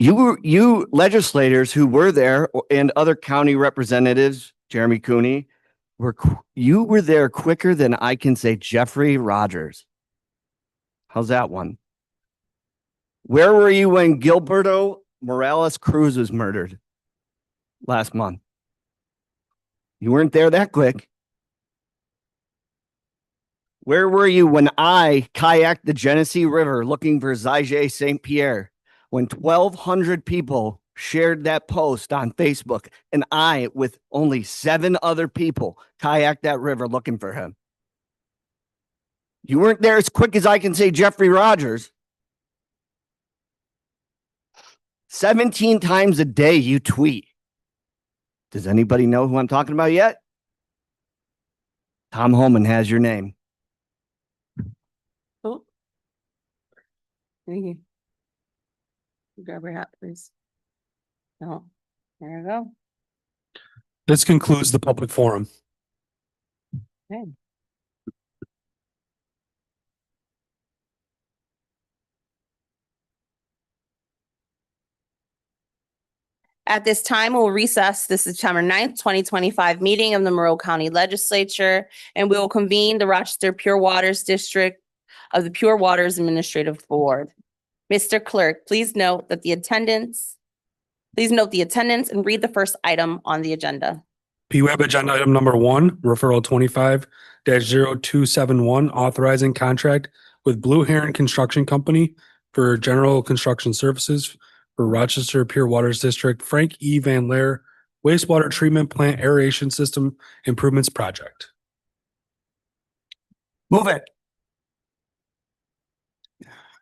you legislators who were there and other county representatives, Jeremy Cooney, you were there quicker than I can say Jeffrey Rogers. How's that one? Where were you when Gilberto Morales Cruz was murdered last month? You weren't there that quick. Where were you when I kayaked the Genesee River looking for Zajay St. Pierre? When 1,200 people shared that post on Facebook and I, with only 7 other people, kayaked that river looking for him. You weren't there as quick as I can say Jeffrey Rogers. 17 times a day you tweet. Does anybody know who I'm talking about yet? Tom Holman has your name. Oh. Thank you. Grab your hat, please. No, there you go. This concludes the public forum. Okay. At this time, we'll recess the September 9th, 2025 meeting of the Monroe County Legislature, and we will convene the Rochester Pure Waters District of the Pure Waters Administrative Board. Mr. Clerk, please note the attendance and read the first item on the agenda. PWeb agenda item number 1, referral 25-0271, authorizing contract with Blue Heron Construction Company for general construction services for Rochester Pure Waters District, Frank E. Van Laer wastewater treatment plant aeration system improvements project. Move it.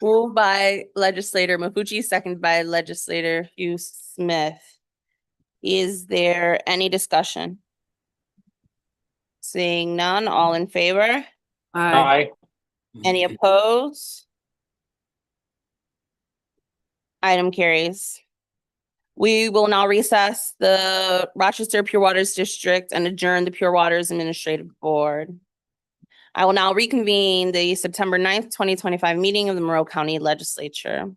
Moved by legislator Maffucci, seconded by legislator Hughes-Smith. Is there any discussion? Seeing none, all in favor? Aye. Any opposed? Item carries. We will now recess the Rochester Pure Waters District and adjourn the Pure Waters Administrative Board. I will now reconvene the September 9th, 2025 meeting of the Monroe County Legislature.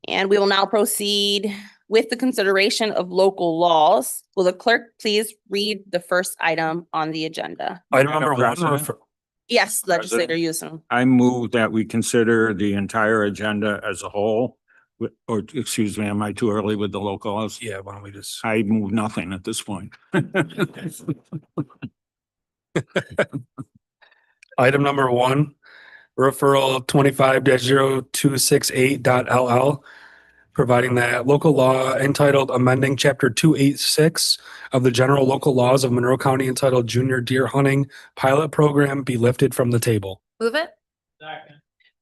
And we will now proceed with the consideration of local laws. Will the clerk please read the first item on the agenda? Item number 1. President? Yes, legislator Yversha. I move that we consider the entire agenda as a whole. Or excuse me, am I too early with the local laws? Yeah, why don't we just... I move nothing at this point. Item number 1, referral 25-0268.LL providing that local law entitled amending Chapter 286 of the General Local Laws of Monroe County entitled Junior Deer Hunting Pilot Program be lifted from the table. Move it.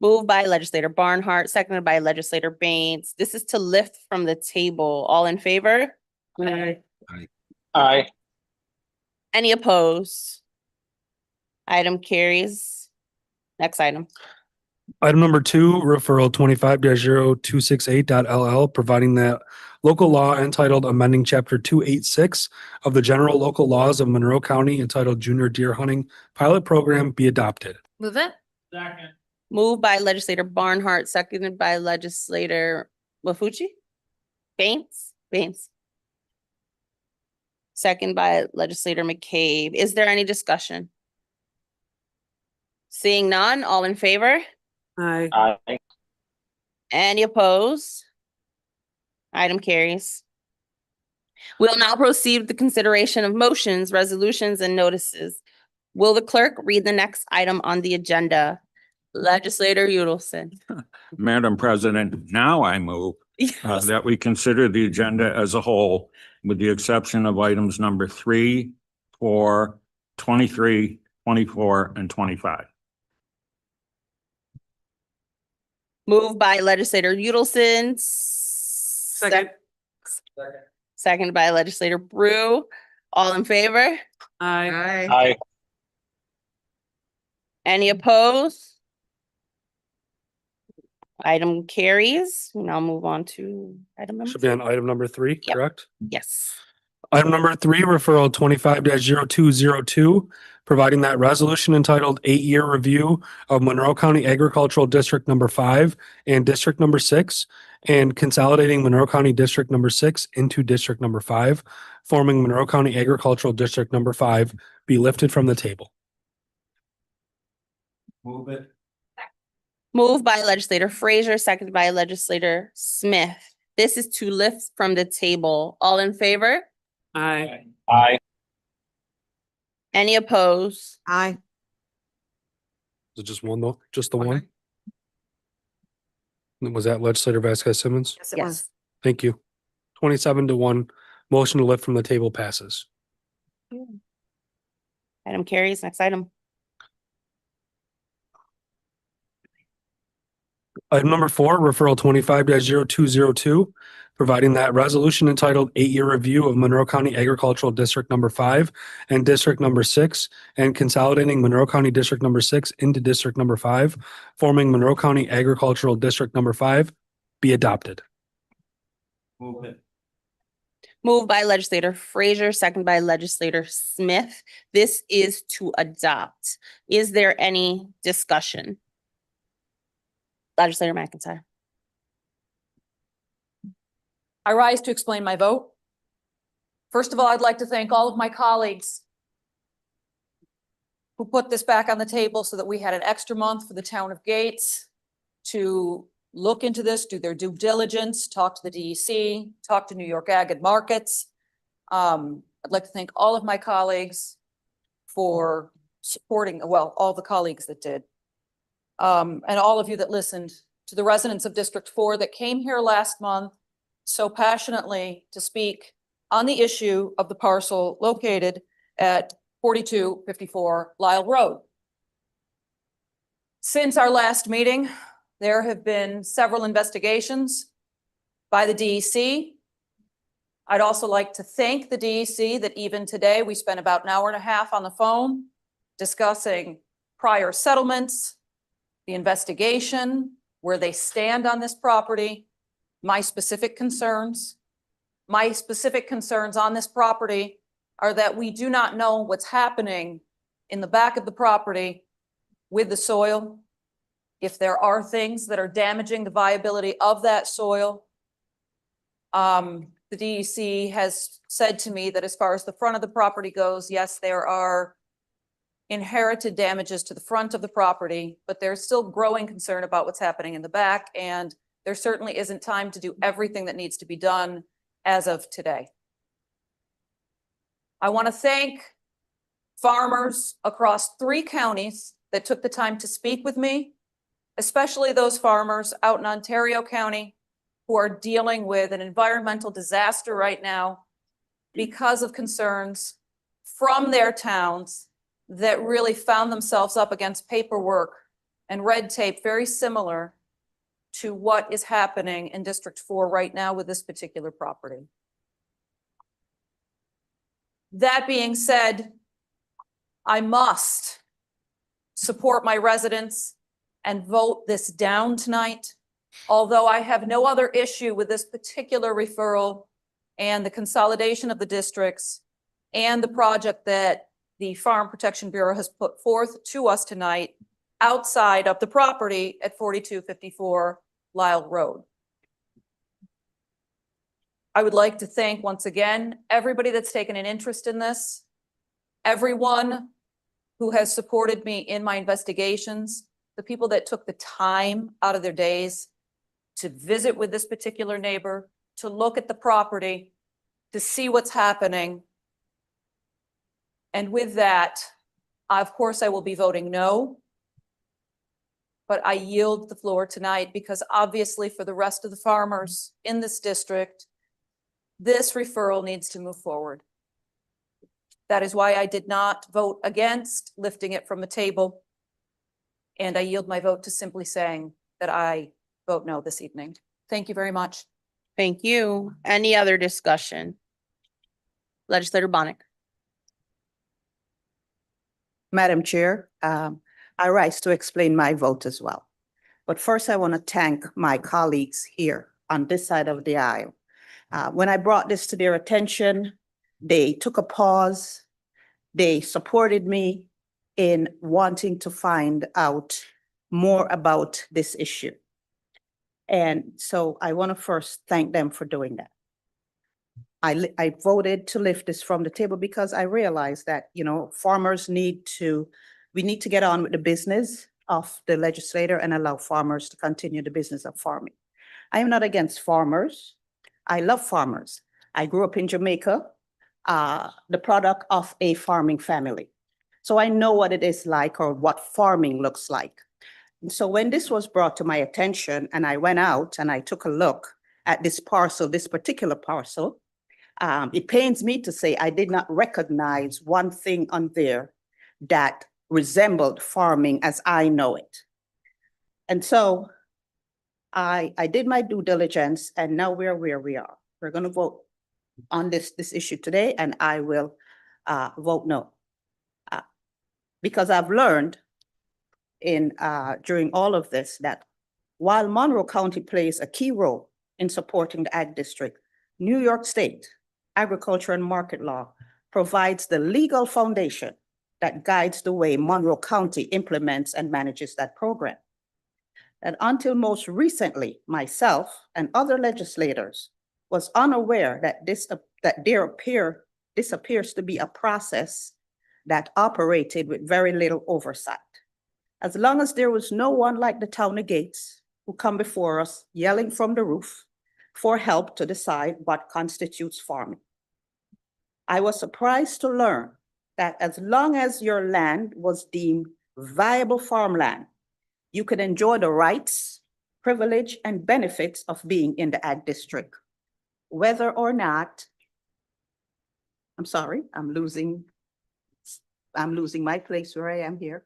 Moved by legislator Barnhart, seconded by legislator Baynes. This is to lift from the table. All in favor? Aye. Aye. Any opposed? Item carries. Next item. Item number 2, referral 25-0268.LL, providing that local law entitled amending Chapter 286 of the General Local Laws of Monroe County entitled Junior Deer Hunting Pilot Program be adopted. Move it. Second. Moved by legislator Barnhart, seconded by legislator Maffucci. Baynes. Second by legislator McCabe. Is there any discussion? Seeing none, all in favor? Aye. Aye. Any opposed? Item carries. We'll now proceed with the consideration of motions, resolutions, and notices. Will the clerk read the next item on the agenda? Legislator Udelson. Madam President, now I move that we consider the agenda as a whole, with the exception of items number 3, 4, 23, 24, and 25. Moved by legislator Udelson. Second by legislator Brew. All in favor? Aye. Aye. Any opposed? Item carries. We'll now move on to item number. Should be on item number 3, Yep. correct? Yes. Item number 3, referral 25-0202, providing that resolution entitled 8-Year Review of Monroe County Agricultural District Number 5 and District Number 6, and consolidating Monroe County District Number 6 into District Number 5, forming Monroe County Agricultural District Number 5, be lifted from the table. Move it. Moved by legislator Frazier, seconded by legislator Smith. This is to lift from the table. All in favor? Aye. Aye. Any opposed? Aye. Is it just one though? Just the one? Was that legislator Vasquez Simmons? Yes, it was. Thank you. 27-1, motion to lift from the table passes. Item carries. Next item. Item number 4, referral 25-0202, providing that resolution entitled 8-Year Review of Monroe County Agricultural District Number 5 and District Number 6, and consolidating Monroe County District Number 6 into District Number 5, forming Monroe County Agricultural District Number 5, be adopted. Move it. Moved by legislator Frazier, second by legislator Smith. This is to adopt. Is there any discussion? Legislator McIntyre. I rise to explain my vote. First of all, I'd like to thank all of my colleagues who put this back on the table so that we had an extra month for the town of Gates to look into this, do their due diligence, talk to the DEC, talk to New York Ag and Markets. I'd like to thank all of my colleagues for supporting, well, all the colleagues that did. And all of you that listened, to the residents of District 4 that came here last month so passionately to speak on the issue of the parcel located at 4254 Lyle Road. Since our last meeting, there have been several investigations by the DEC. I'd also like to thank the DEC that even today we spent about an hour and a half on the phone discussing prior settlements, the investigation, where they stand on this property, my specific concerns. My specific concerns on this property are that we do not know what's happening in the back of the property with the soil, if there are things that are damaging the viability of that soil. The DEC has said to me that as far as the front of the property goes, yes, there are inherited damages to the front of the property, but there's still growing concern about what's happening in the back, and there certainly isn't time to do everything that needs to be done as of today. I want to thank farmers across 3 counties that took the time to speak with me, especially those farmers out in Ontario County, who are dealing with an environmental disaster right now because of concerns from their towns that really found themselves up against paperwork and red tape very similar to what is happening in District 4 right now with this particular property. That being said, I must support my residents and vote this down tonight. Although I have no other issue with this particular referral and the consolidation of the districts and the project that the Farm Protection Bureau has put forth to us tonight outside of the property at 4254 Lyle Road. I would like to thank once again everybody that's taken an interest in this, everyone who has supported me in my investigations, the people that took the time out of their days to visit with this particular neighbor, to look at the property, to see what's happening. And with that, of course, I will be voting no. But I yield the floor tonight because obviously for the rest of the farmers in this district, this referral needs to move forward. That is why I did not vote against lifting it from the table. And I yield my vote to simply saying that I vote no this evening. Thank you very much. Thank you. Any other discussion? Legislator Bonnick. Madam Chair, I rise to explain my vote as well. But first, I want to thank my colleagues here on this side of the aisle. When I brought this to their attention, they took a pause. They supported me in wanting to find out more about this issue. And so I want to first thank them for doing that. I voted to lift this from the table because I realized that, you know, farmers we need to get on with the business of the legislator and allow farmers to continue the business of farming. I am not against farmers. I love farmers. I grew up in Jamaica, the product of a farming family. So I know what it is like or what farming looks like. And so when this was brought to my attention and I went out and I took a look at this parcel, this particular parcel, it pains me to say I did not recognize one thing on there that resembled farming as I know it. And so I did my due diligence and now we're where we are. We're going to vote on this issue today and I will vote no. Because I've learned during all of this that while Monroe County plays a key role in supporting the Ag District, New York State Agriculture and Market Law provides the legal foundation that guides the way Monroe County implements and manages that program. And until most recently, myself and other legislators was unaware that this appears to be a process that operated with very little oversight. As long as there was no one like the town of Gates who come before us yelling from the roof for help to decide what constitutes farming. I was surprised to learn that as long as your land was deemed viable farmland, you could enjoy the rights, privilege, and benefits of being in the Ag District, whether or not, I'm sorry, I'm losing my place where I am here.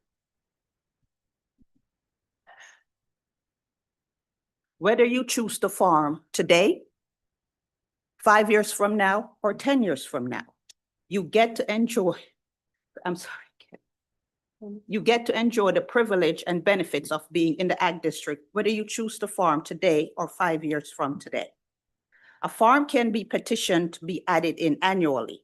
Whether you choose to farm today, 5 years from now, or 10 years from now, you get to enjoy, you get to enjoy the privilege and benefits of being in the Ag District, whether you choose to farm today or 5 years from today. A farm can be petitioned to be added in annually.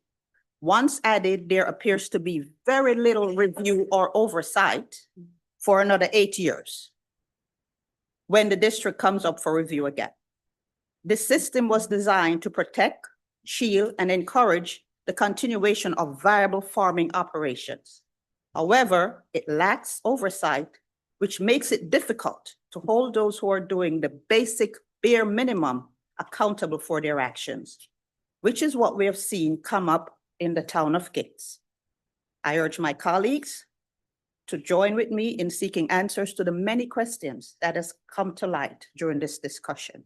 Once added, there appears to be very little review or oversight for another 8 years when the district comes up for review again. This system was designed to protect, shield, and encourage the continuation of viable farming operations. However, it lacks oversight, which makes it difficult to hold those who are doing the basic bare minimum accountable for their actions, which is what we have seen come up in the town of Gates. I urge my colleagues to join with me in seeking answers to the many questions that has come to light during this discussion.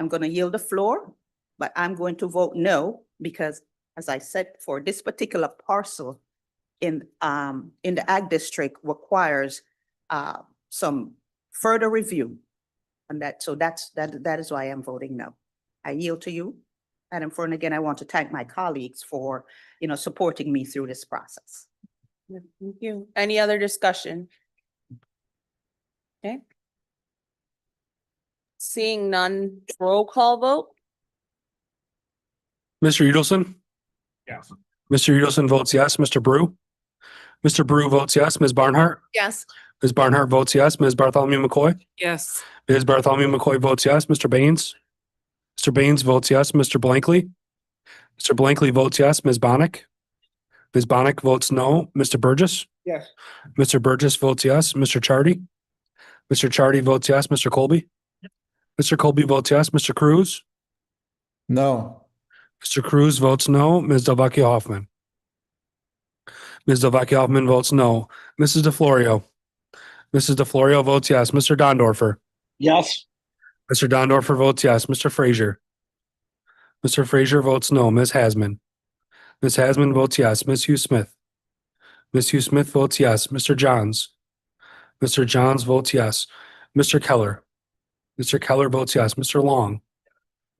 I'm going to yield the floor, but I'm going to vote no because, as I said, for this particular parcel in the Ag District requires some further review. And that is why I'm voting no. I yield to you, Madam Fern. Again, I want to thank my colleagues for, supporting me through this process. Thank you. Any other discussion? Okay. Seeing none, roll call vote? Mr. Udelson? Yes. Mr. Udelson votes yes. Mr. Brew? Mr. Brew votes yes. Ms. Barnhart? Yes. Ms. Barnhart votes yes. Ms. Bartholomew McCoy? Yes. Ms. Bartholomew McCoy votes yes. Mr. Baynes? Mr. Baynes votes yes. Mr. Blankley? Mr. Blankley votes yes. Ms. Bonnick? Ms. Bonnick votes no. Mr. Burgess? Yes. Mr. Burgess votes yes. Mr. Chardy? Mr. Chardy votes yes. Mr. Colby? Mr. Colby votes yes. Mr. Cruz? No. Mr. Cruz votes no. Ms. Delvecchio Hoffman? Ms. Delvecchio Hoffman votes no. Mrs. DiFlorio? Mrs. DiFlorio votes yes. Mr. Dondorfer? Yes. Mr. Dondorfer votes yes. Mr. Frazier? Mr. Frazier votes no. Ms. Hasman? Ms. Hasman votes yes. Ms. Hughes-Smith? Ms. Hughes-Smith votes yes. Mr. Johns? Mr. Johns votes yes. Mr. Keller? Mr. Keller votes yes. Mr. Long?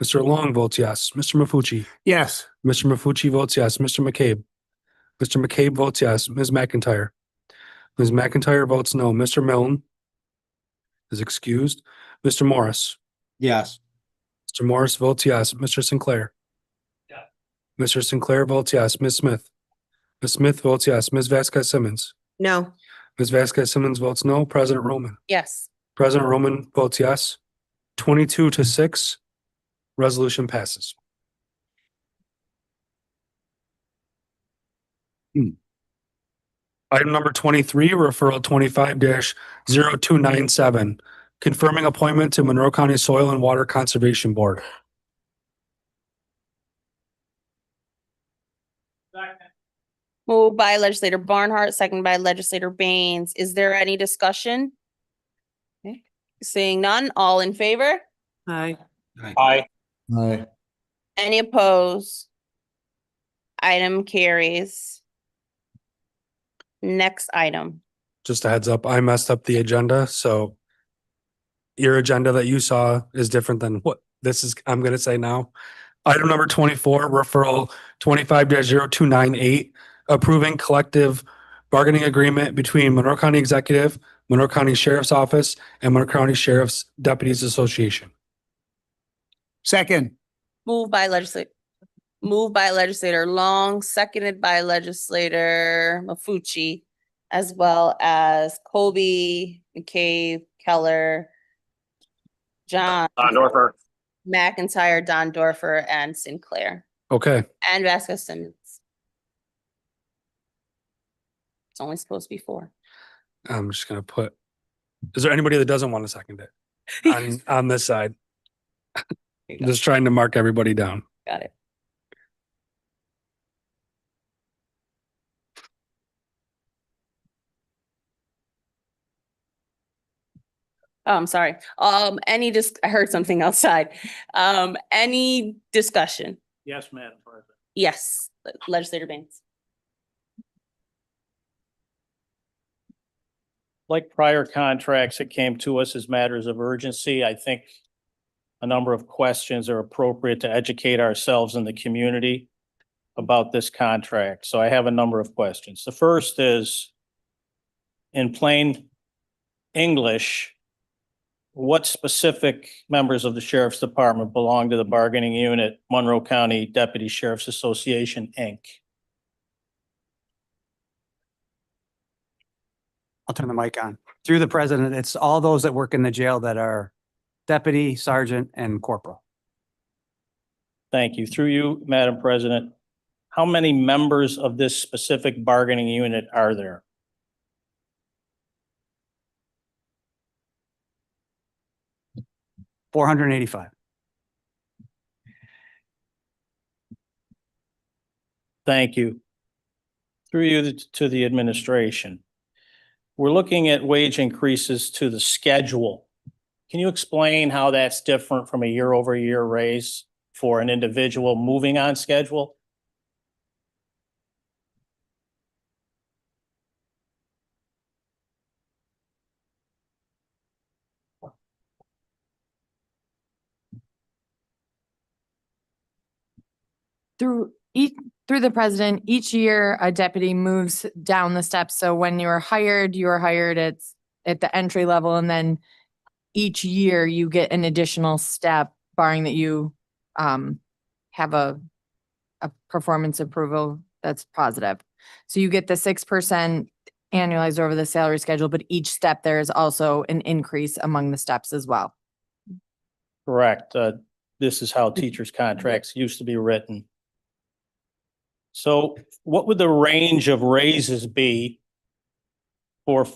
Mr. Long votes yes. Mr. Maffucci? Yes. Mr. Maffucci votes yes. Mr. McCabe? Mr. McCabe votes yes. Ms. McIntyre? Ms. McIntyre votes no. Mr. Milne is excused. Mr. Morris? Yes. Mr. Morris votes yes. Mr. Sinclair? Yeah. Mr. Sinclair votes yes. Ms. Smith? Ms. Smith votes yes. Ms. Vasquez Simmons? No. Ms. Vasquez Simmons votes no. President Roman? Yes. President Roman votes yes. 22-6, resolution passes. Item number 23, referral 25-0297, confirming appointment to Monroe County Soil and Water Conservation Board. Moved by legislator Barnhart, second by legislator Baynes. Is there any discussion? Okay. Seeing none, all in favor? Aye. Aye. Aye. Any opposed? Item carries. Next item. Just a heads up, I messed up the agenda, so your agenda that you saw is different than what this is, I'm gonna say now. Item number 24, referral 25-0298, approving collective bargaining agreement between Monroe County Executive, Monroe County Sheriff's Office, and Monroe County Sheriff's Deputies Association. Second. Moved by legislator Long, seconded by legislator Maffucci, as well as Colby, McCabe, Keller, John, Dondorfer. McIntyre, Dondorfer, and Sinclair, Okay, and Vasquez Simmons. It's only supposed to be 4. I'm just gonna put, is there anybody that doesn't want to second it on this side? Just trying to mark everybody down. Got it. Oh, I'm sorry. I heard something outside. Any discussion? Yes, Madam President. Yes, legislator Baynes. Like prior contracts that came to us as matters of urgency, I think a number of questions are appropriate to educate ourselves in the community about this contract. So I have a number of questions. The first is, in plain English, what specific members of the Sheriff's Department belong to the bargaining unit, Monroe County Deputy Sheriff's Association, Inc.? I'll turn the mic on. Through the president, it's all those that work in the jail that are deputy, sergeant, and corporal. Thank you. Through you, Madam President, how many members of this specific bargaining unit are there? $485. Thank you. Through you to the administration. We're looking at wage increases to the schedule Can you explain how that's different from a year-over-year raise for an individual moving on schedule? Through the president, each year a deputy moves down the steps. So when you are hired at the entry level, and then each year you get an additional step, barring that you have a performance approval that's positive. So you get the 6% annualized over the salary schedule, but each step there is also an increase among the steps as well. Correct. This is how teachers' contracts used to be written. So what would the range of raises be for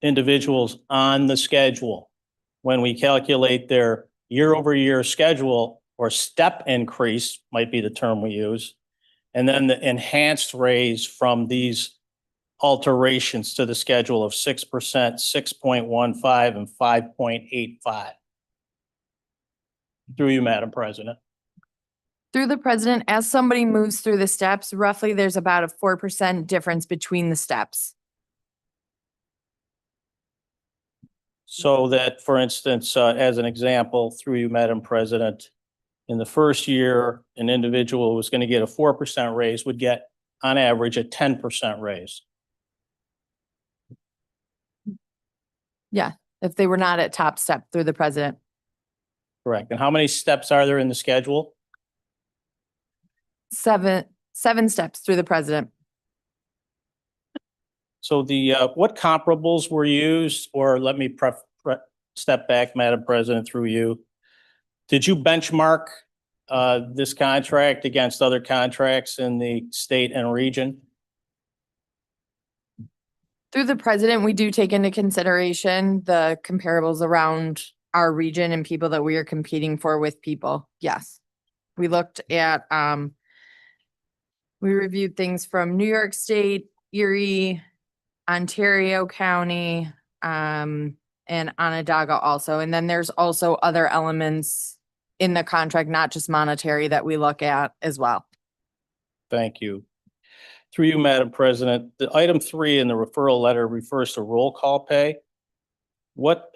individuals on the schedule when we calculate their year-over-year schedule, or step increase might be the term we use, and then the enhanced raise from these alterations to the schedule of 6%, 6.15, and 5.85? Through you, Madam President. Through the president, as somebody moves through the steps, roughly there's about a 4% difference between the steps. So that, for instance, as an example, through you, Madam President, in the first year, an individual who was going to get a 4% raise would get, on average, a 10% raise. Yeah, if they were not at top step through the president. Correct. And how many steps are there in the schedule? Seven steps through the president. So the what comparables were used, or let me step back, Madam President, through you. Did you benchmark this contract against other contracts in the state and region? Through the president, we do take into consideration the comparables around our region and people that we are competing for with people. Yes. We looked at, we reviewed things from New York State, Erie, Ontario County, and Onondaga also. And then there's also other elements in the contract, not just monetary, that we look at as well. Thank you. Through you, Madam President, the item 3 in the referral letter refers to roll call pay. What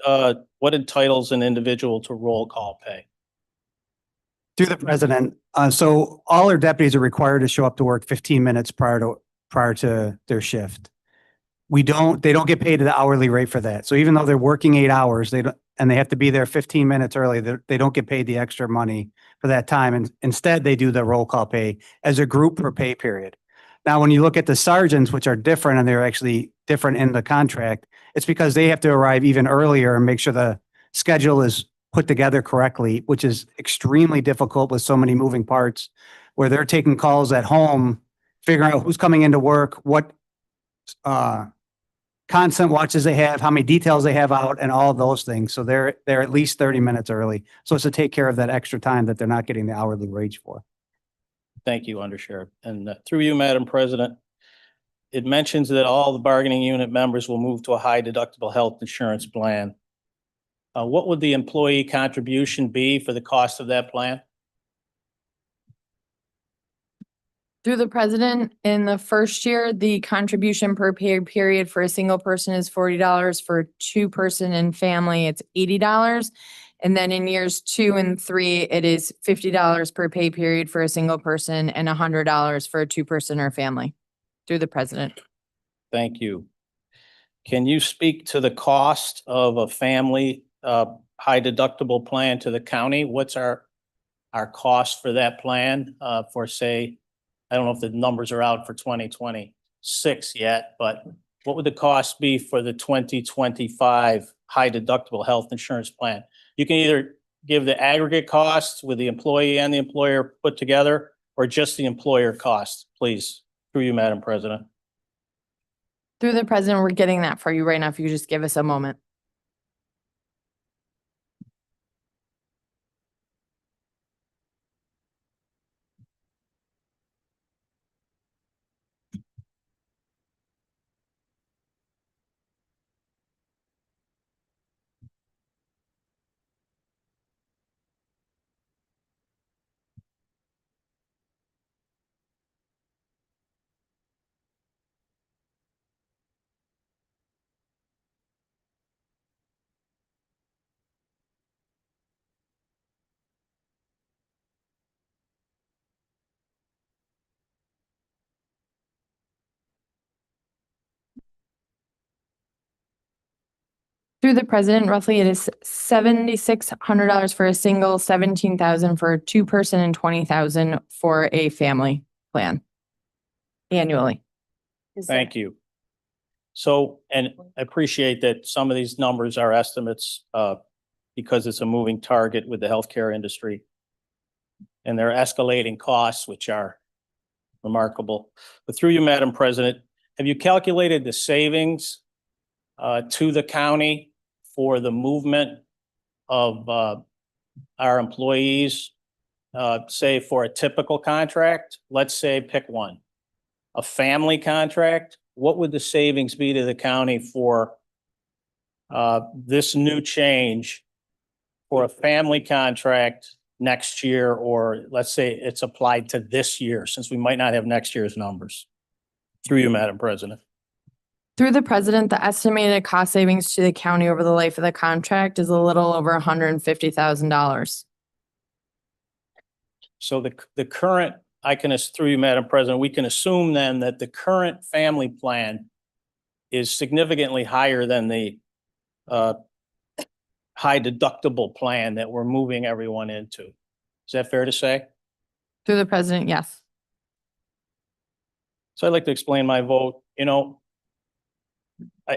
entitles an individual to roll call pay? Through the president, so all our deputies are required to show up to work 15 minutes prior to their shift. They don't get paid the hourly rate for that. So even though they're working 8 hours, they have to be there 15 minutes early, they don't get paid the extra money for that time. And instead they do the roll call pay as a group per pay period. Now, when you look at the sergeants, which are different, and they're actually different in the contract, it's because they have to arrive even earlier and make sure the schedule is put together correctly, which is extremely difficult with so many moving parts, where they're taking calls at home, figuring out who's coming into work, what constant watches they have, how many details they have out, and all of those things. So they're at least 30 minutes early. So it's to take care of that extra time that they're not getting the hourly wage for. Thank you, Undersheriff. And through you, Madam President, it mentions that all the bargaining unit members will move to a high deductible health insurance plan. What would the employee contribution be for the cost of that plan? Through the president, in the first year, the contribution per pay period for a single person is $40. For 2-person and family, it's $80. And then in years 2 and 3, it is $50 per pay period for a single person and $100 for a 2-person or family. Through the president. Thank you. Can you speak to the cost of a family high deductible plan to the county? What's our cost for that plan for, say, I don't know if the numbers are out for 2026 yet, but what would the cost be for the 2025 high deductible health insurance plan? You can either give the aggregate cost with the employee and the employer put together, or just the employer cost, please. Through you, Madam President. Through the president, we're getting that for you right now. If you just give us a moment. Through the president, roughly it is $7,600 for a single, 17,000 for a two-person, and 20,000 for a family plan annually. Thank you. So, and I appreciate that some of these numbers are estimates, because it's a moving target with the healthcare industry. And they're escalating costs, which are remarkable. But through you, Madam President, have you calculated the savings to the county for the movement of our employees, say for a typical contract? Let's say, pick one, a family contract. What would the savings be to the county for this new change for a family contract next year, or let's say it's applied to this year, since we might not have next year's numbers? Through you, Madam President. Through the president, the estimated cost savings to the county over the life of the contract is a little over $150,000. So the current, through you, Madam President, we can assume then that the current family plan is significantly higher than the high deductible plan that we're moving everyone into. Is that fair to say? Through the president, yes. So I'd like to explain my vote. You know,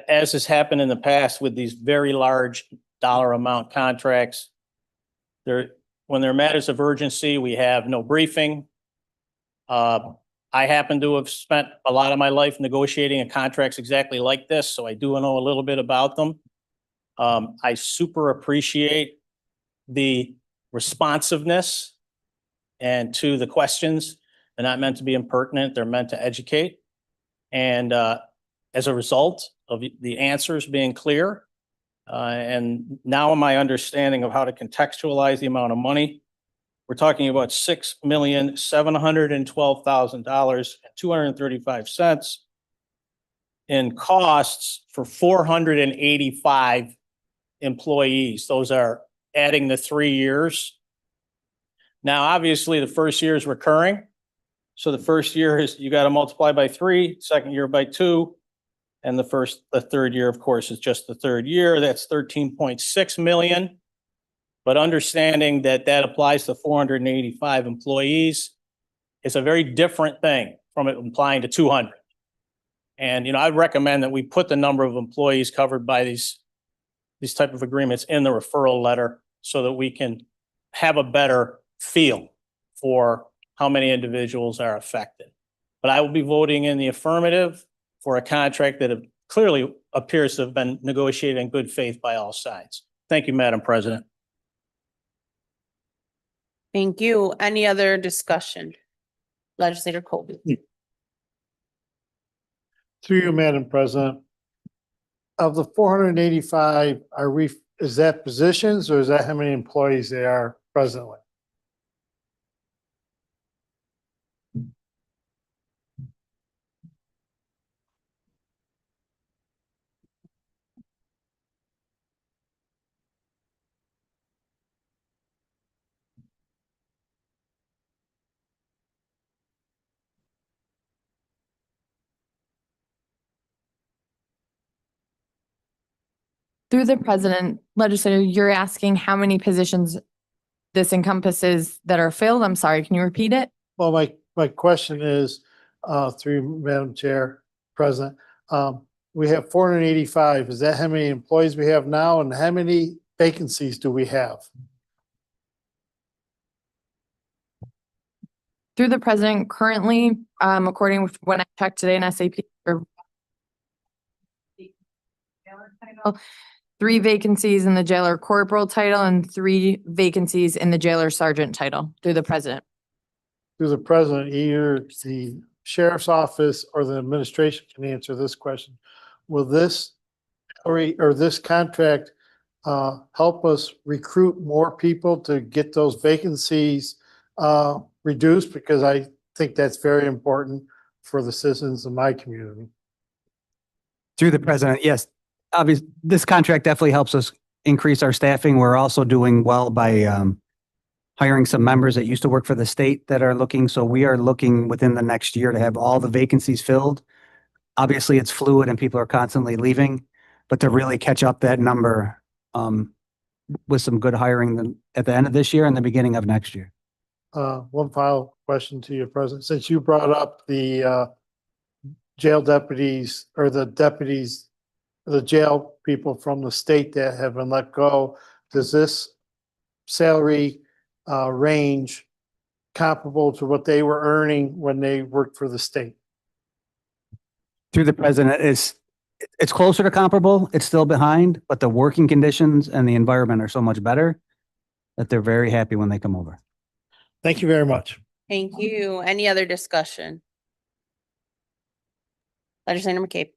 as has happened in the past with these very large dollar amount contracts, when there are matters of urgency, we have no briefing. I happen to have spent a lot of my life negotiating in contracts exactly like this, so I do know a little bit about them. I super appreciate the responsiveness and to the questions. They're not meant to be impertinent, they're meant to educate. And as a result of the answers being clear, and now my understanding of how to contextualize the amount of money, we're talking about $6,712,000.235 in costs for 485 employees. Those are adding the 3 years. Now, obviously, the first year is recurring. So the first year is, you got to multiply by 3, second year by 2. And the third year, of course, is just the third year. That's 13.6 million. But understanding that that applies to 485 employees is a very different thing from it applying to 200. And, you know, I'd recommend that we put the number of employees covered by these type of agreements in the referral letter so that we can have a better feel for how many individuals are affected. But I will be voting in the affirmative for a contract that clearly appears to have been negotiated in good faith by all sides. Thank you, Madam President. Thank you. Any other discussion? Legislator Colby. Through you, Madam President. Of the 485, is that positions or is that how many employees they are presently? Through the president, legislator, you're asking how many positions this encompasses that are filled? I'm sorry, can you repeat it? Well, my question is, through Madam Chair, President, we have 485. Is that how many employees we have now and how many vacancies do we have? Through the president, currently, according with when I checked today in SAP, or 3 vacancies in the jailer corporal title and 3 vacancies in the jailer sergeant title. Through the president. Through the president, either the sheriff's office or the administration can answer this question. Will this or this contract help us recruit more people to get those vacancies reduced? Because I think that's very important for the citizens of my community. Through the president, yes. Obviously, this contract definitely helps us increase our staffing. We're also doing well by hiring some members that used to work for the state that are looking. So we are looking within the next year to have all the vacancies filled. Obviously, it's fluid and people are constantly leaving. but to really catch up that number with some good hiring at the end of this year and the beginning of next year. One final question to you, President. Since you brought up the jail deputies or the deputies, the jail people from the state that have been let go, does this salary range comparable to what they were earning when they worked for the state? Through the president, it's closer to comparable. It's still behind, but the working conditions and the environment are so much better that they're very happy when they come over. Thank you very much. Thank you. Any other discussion? Legislator McCabe.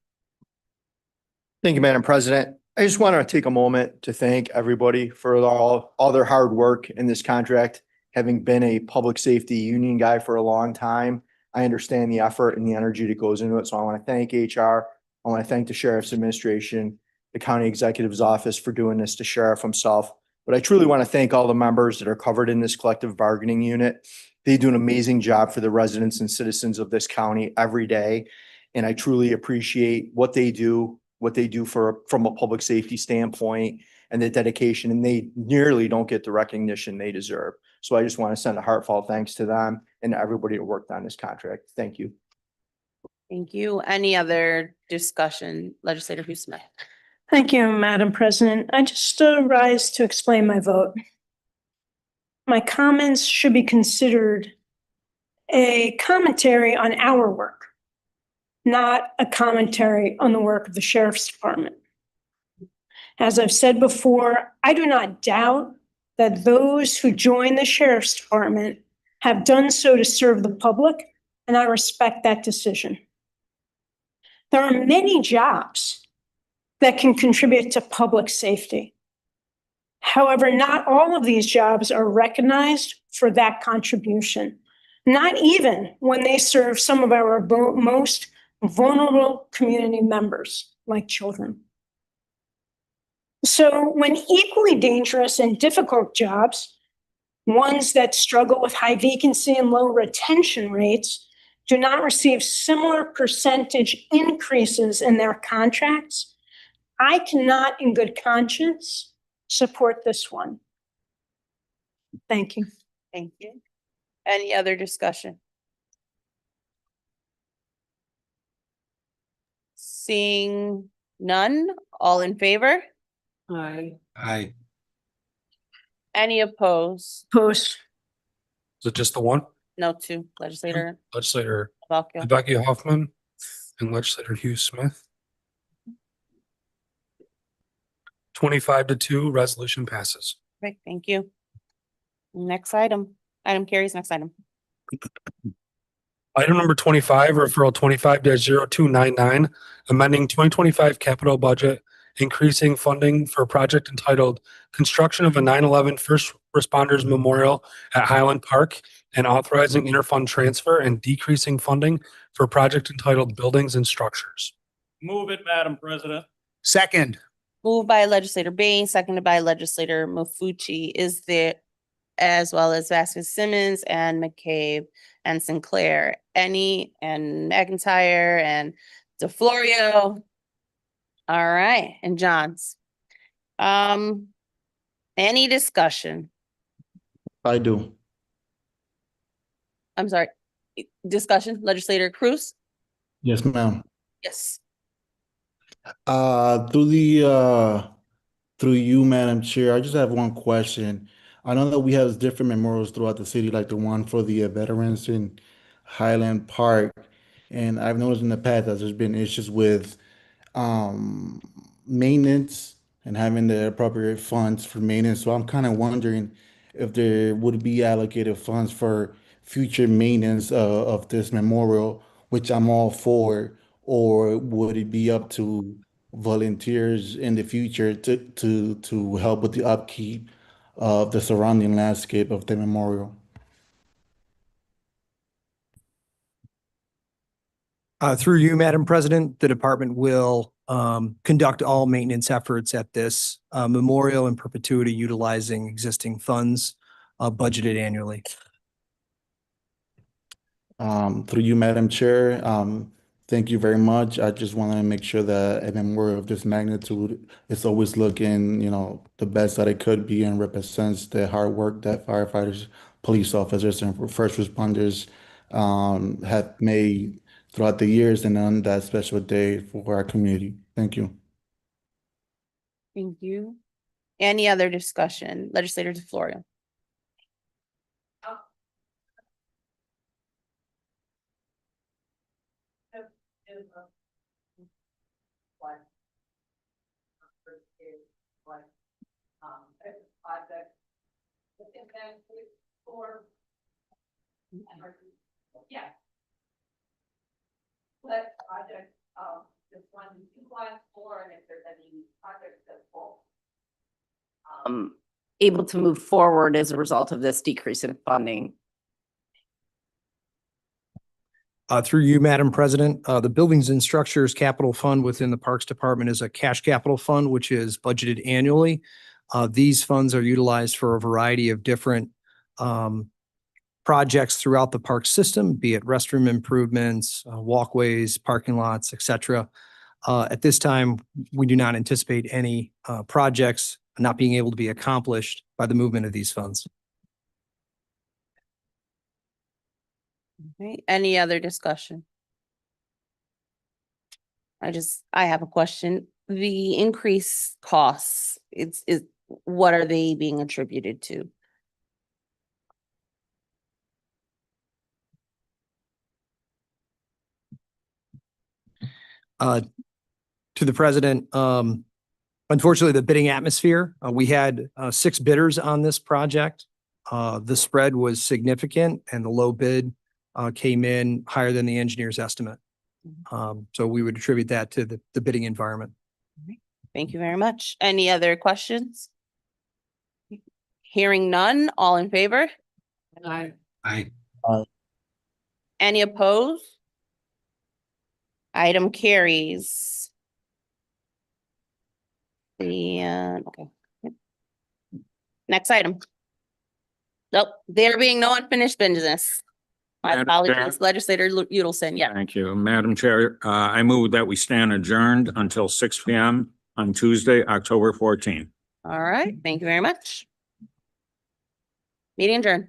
Thank you, Madam President. I just want to take a moment to thank everybody for all their hard work in this contract. Having been a public safety union guy for a long time, I understand the effort and the energy that goes into it. So I want to thank HR. I want to thank the Sheriff's Administration, the County Executive's Office for doing this, the Sheriff himself. But I truly want to thank all the members that are covered in this collective bargaining unit. They do an amazing job for the residents and citizens of this county every day. And I truly appreciate what they do from a public safety standpoint and the dedication, and they nearly don't get the recognition they deserve. So I just want to send a heartfelt thanks to them and everybody that worked on this contract. Thank you. Thank you. Any other discussion? Legislator Hughes-Smith. Thank you, Madam President. I just rise to explain my vote. My comments should be considered a commentary on our work, not a commentary on the work of the Sheriff's Department. As I've said before, I do not doubt that those who join the Sheriff's Department have done so to serve the public, and I respect that decision. There are many jobs that can contribute to public safety. However, not all of these jobs are recognized for that contribution, not even when they serve some of our most vulnerable community members, like children. So when equally dangerous and difficult jobs, ones that struggle with high vacancy and low retention rates, do not receive similar percentage increases in their contracts, I cannot in good conscience support this one. Thank you. Thank you. Any other discussion? Seeing none, all in favor? Aye. Aye. Any opposed? Opposed. Is it just the one? No, two. Legislator Legislator Bello. Hoffman and Legislator Hughes-Smith. 25-2, resolution passes. Great, thank you. Next item. Item carries. Next item. Item number 25, referral 25-0299, amending 2025 capital budget, increasing funding for a project entitled Construction of a 9/11 First Responders Memorial at Highland Park, and authorizing interfund transfer, and decreasing funding for a project entitled Buildings and Structures. Move it, Madam President. Second. Moved by Legislator Baynes, seconded by Legislator Maffucci. Is there, as well as Vasquez Simmons and McCabe and Sinclair, and McIntyre and DiFlorio. All right, and Johns. Any discussion? I do. I'm sorry, discussion, Legislator Cruz? Yes, ma'am. Yes. Through you, Madam Chair, I just have one question. I know that we have different memorials throughout the city, like the one for the veterans in Highland Park. And I've noticed in the past that there's been issues with maintenance and having the appropriate funds for maintenance. So I'm kind of wondering if there would be allocated funds for future maintenance of this memorial, which I'm all for, or would it be up to volunteers in the future to help with the upkeep of the surrounding landscape of the memorial? Through you, Madam President, the department will conduct all maintenance efforts at this memorial in perpetuity, utilizing existing funds budgeted annually. Through you, Madam Chair, thank you very much. I just want to make sure that a memorial of this magnitude is always looking, the best that it could be and represents the hard work that firefighters, police officers, and first responders have made throughout the years and on that special day for our community. Thank you. Thank you. Any other discussion? Legislator DiFlorio. Yeah. What project, this one, you applied for, and if there's any projects that fall. Able to move forward as a result of this decrease in funding. Through you, Madam President, the Buildings and Structures Capital Fund within the Parks Department is a cash capital fund, which is budgeted annually. These funds are utilized for a variety of different projects throughout the park system, be it restroom improvements, walkways, parking lots, et cetera. At this time, we do not anticipate any projects not being able to be accomplished by the movement of these funds. Okay, any other discussion? I have a question. The increased costs, what are they being attributed to? To the president, unfortunately, the bidding atmosphere, we had 6 bidders on this project. The spread was significant and the low bid came in higher than the engineer's estimate. So we would attribute that to the bidding environment. Thank you very much. Any other questions? Hearing none, all in favor? Aye. Aye. Any opposed? Item carries. Okay. Next item. Nope, there being no unfinished business. My Madam apologies, Chair. Legislator Udelson, yeah. Thank you, Madam Chair. I move that we stand adjourned until 6 p.m. on Tuesday, October 14th. All right, thank you very much. Meeting adjourned.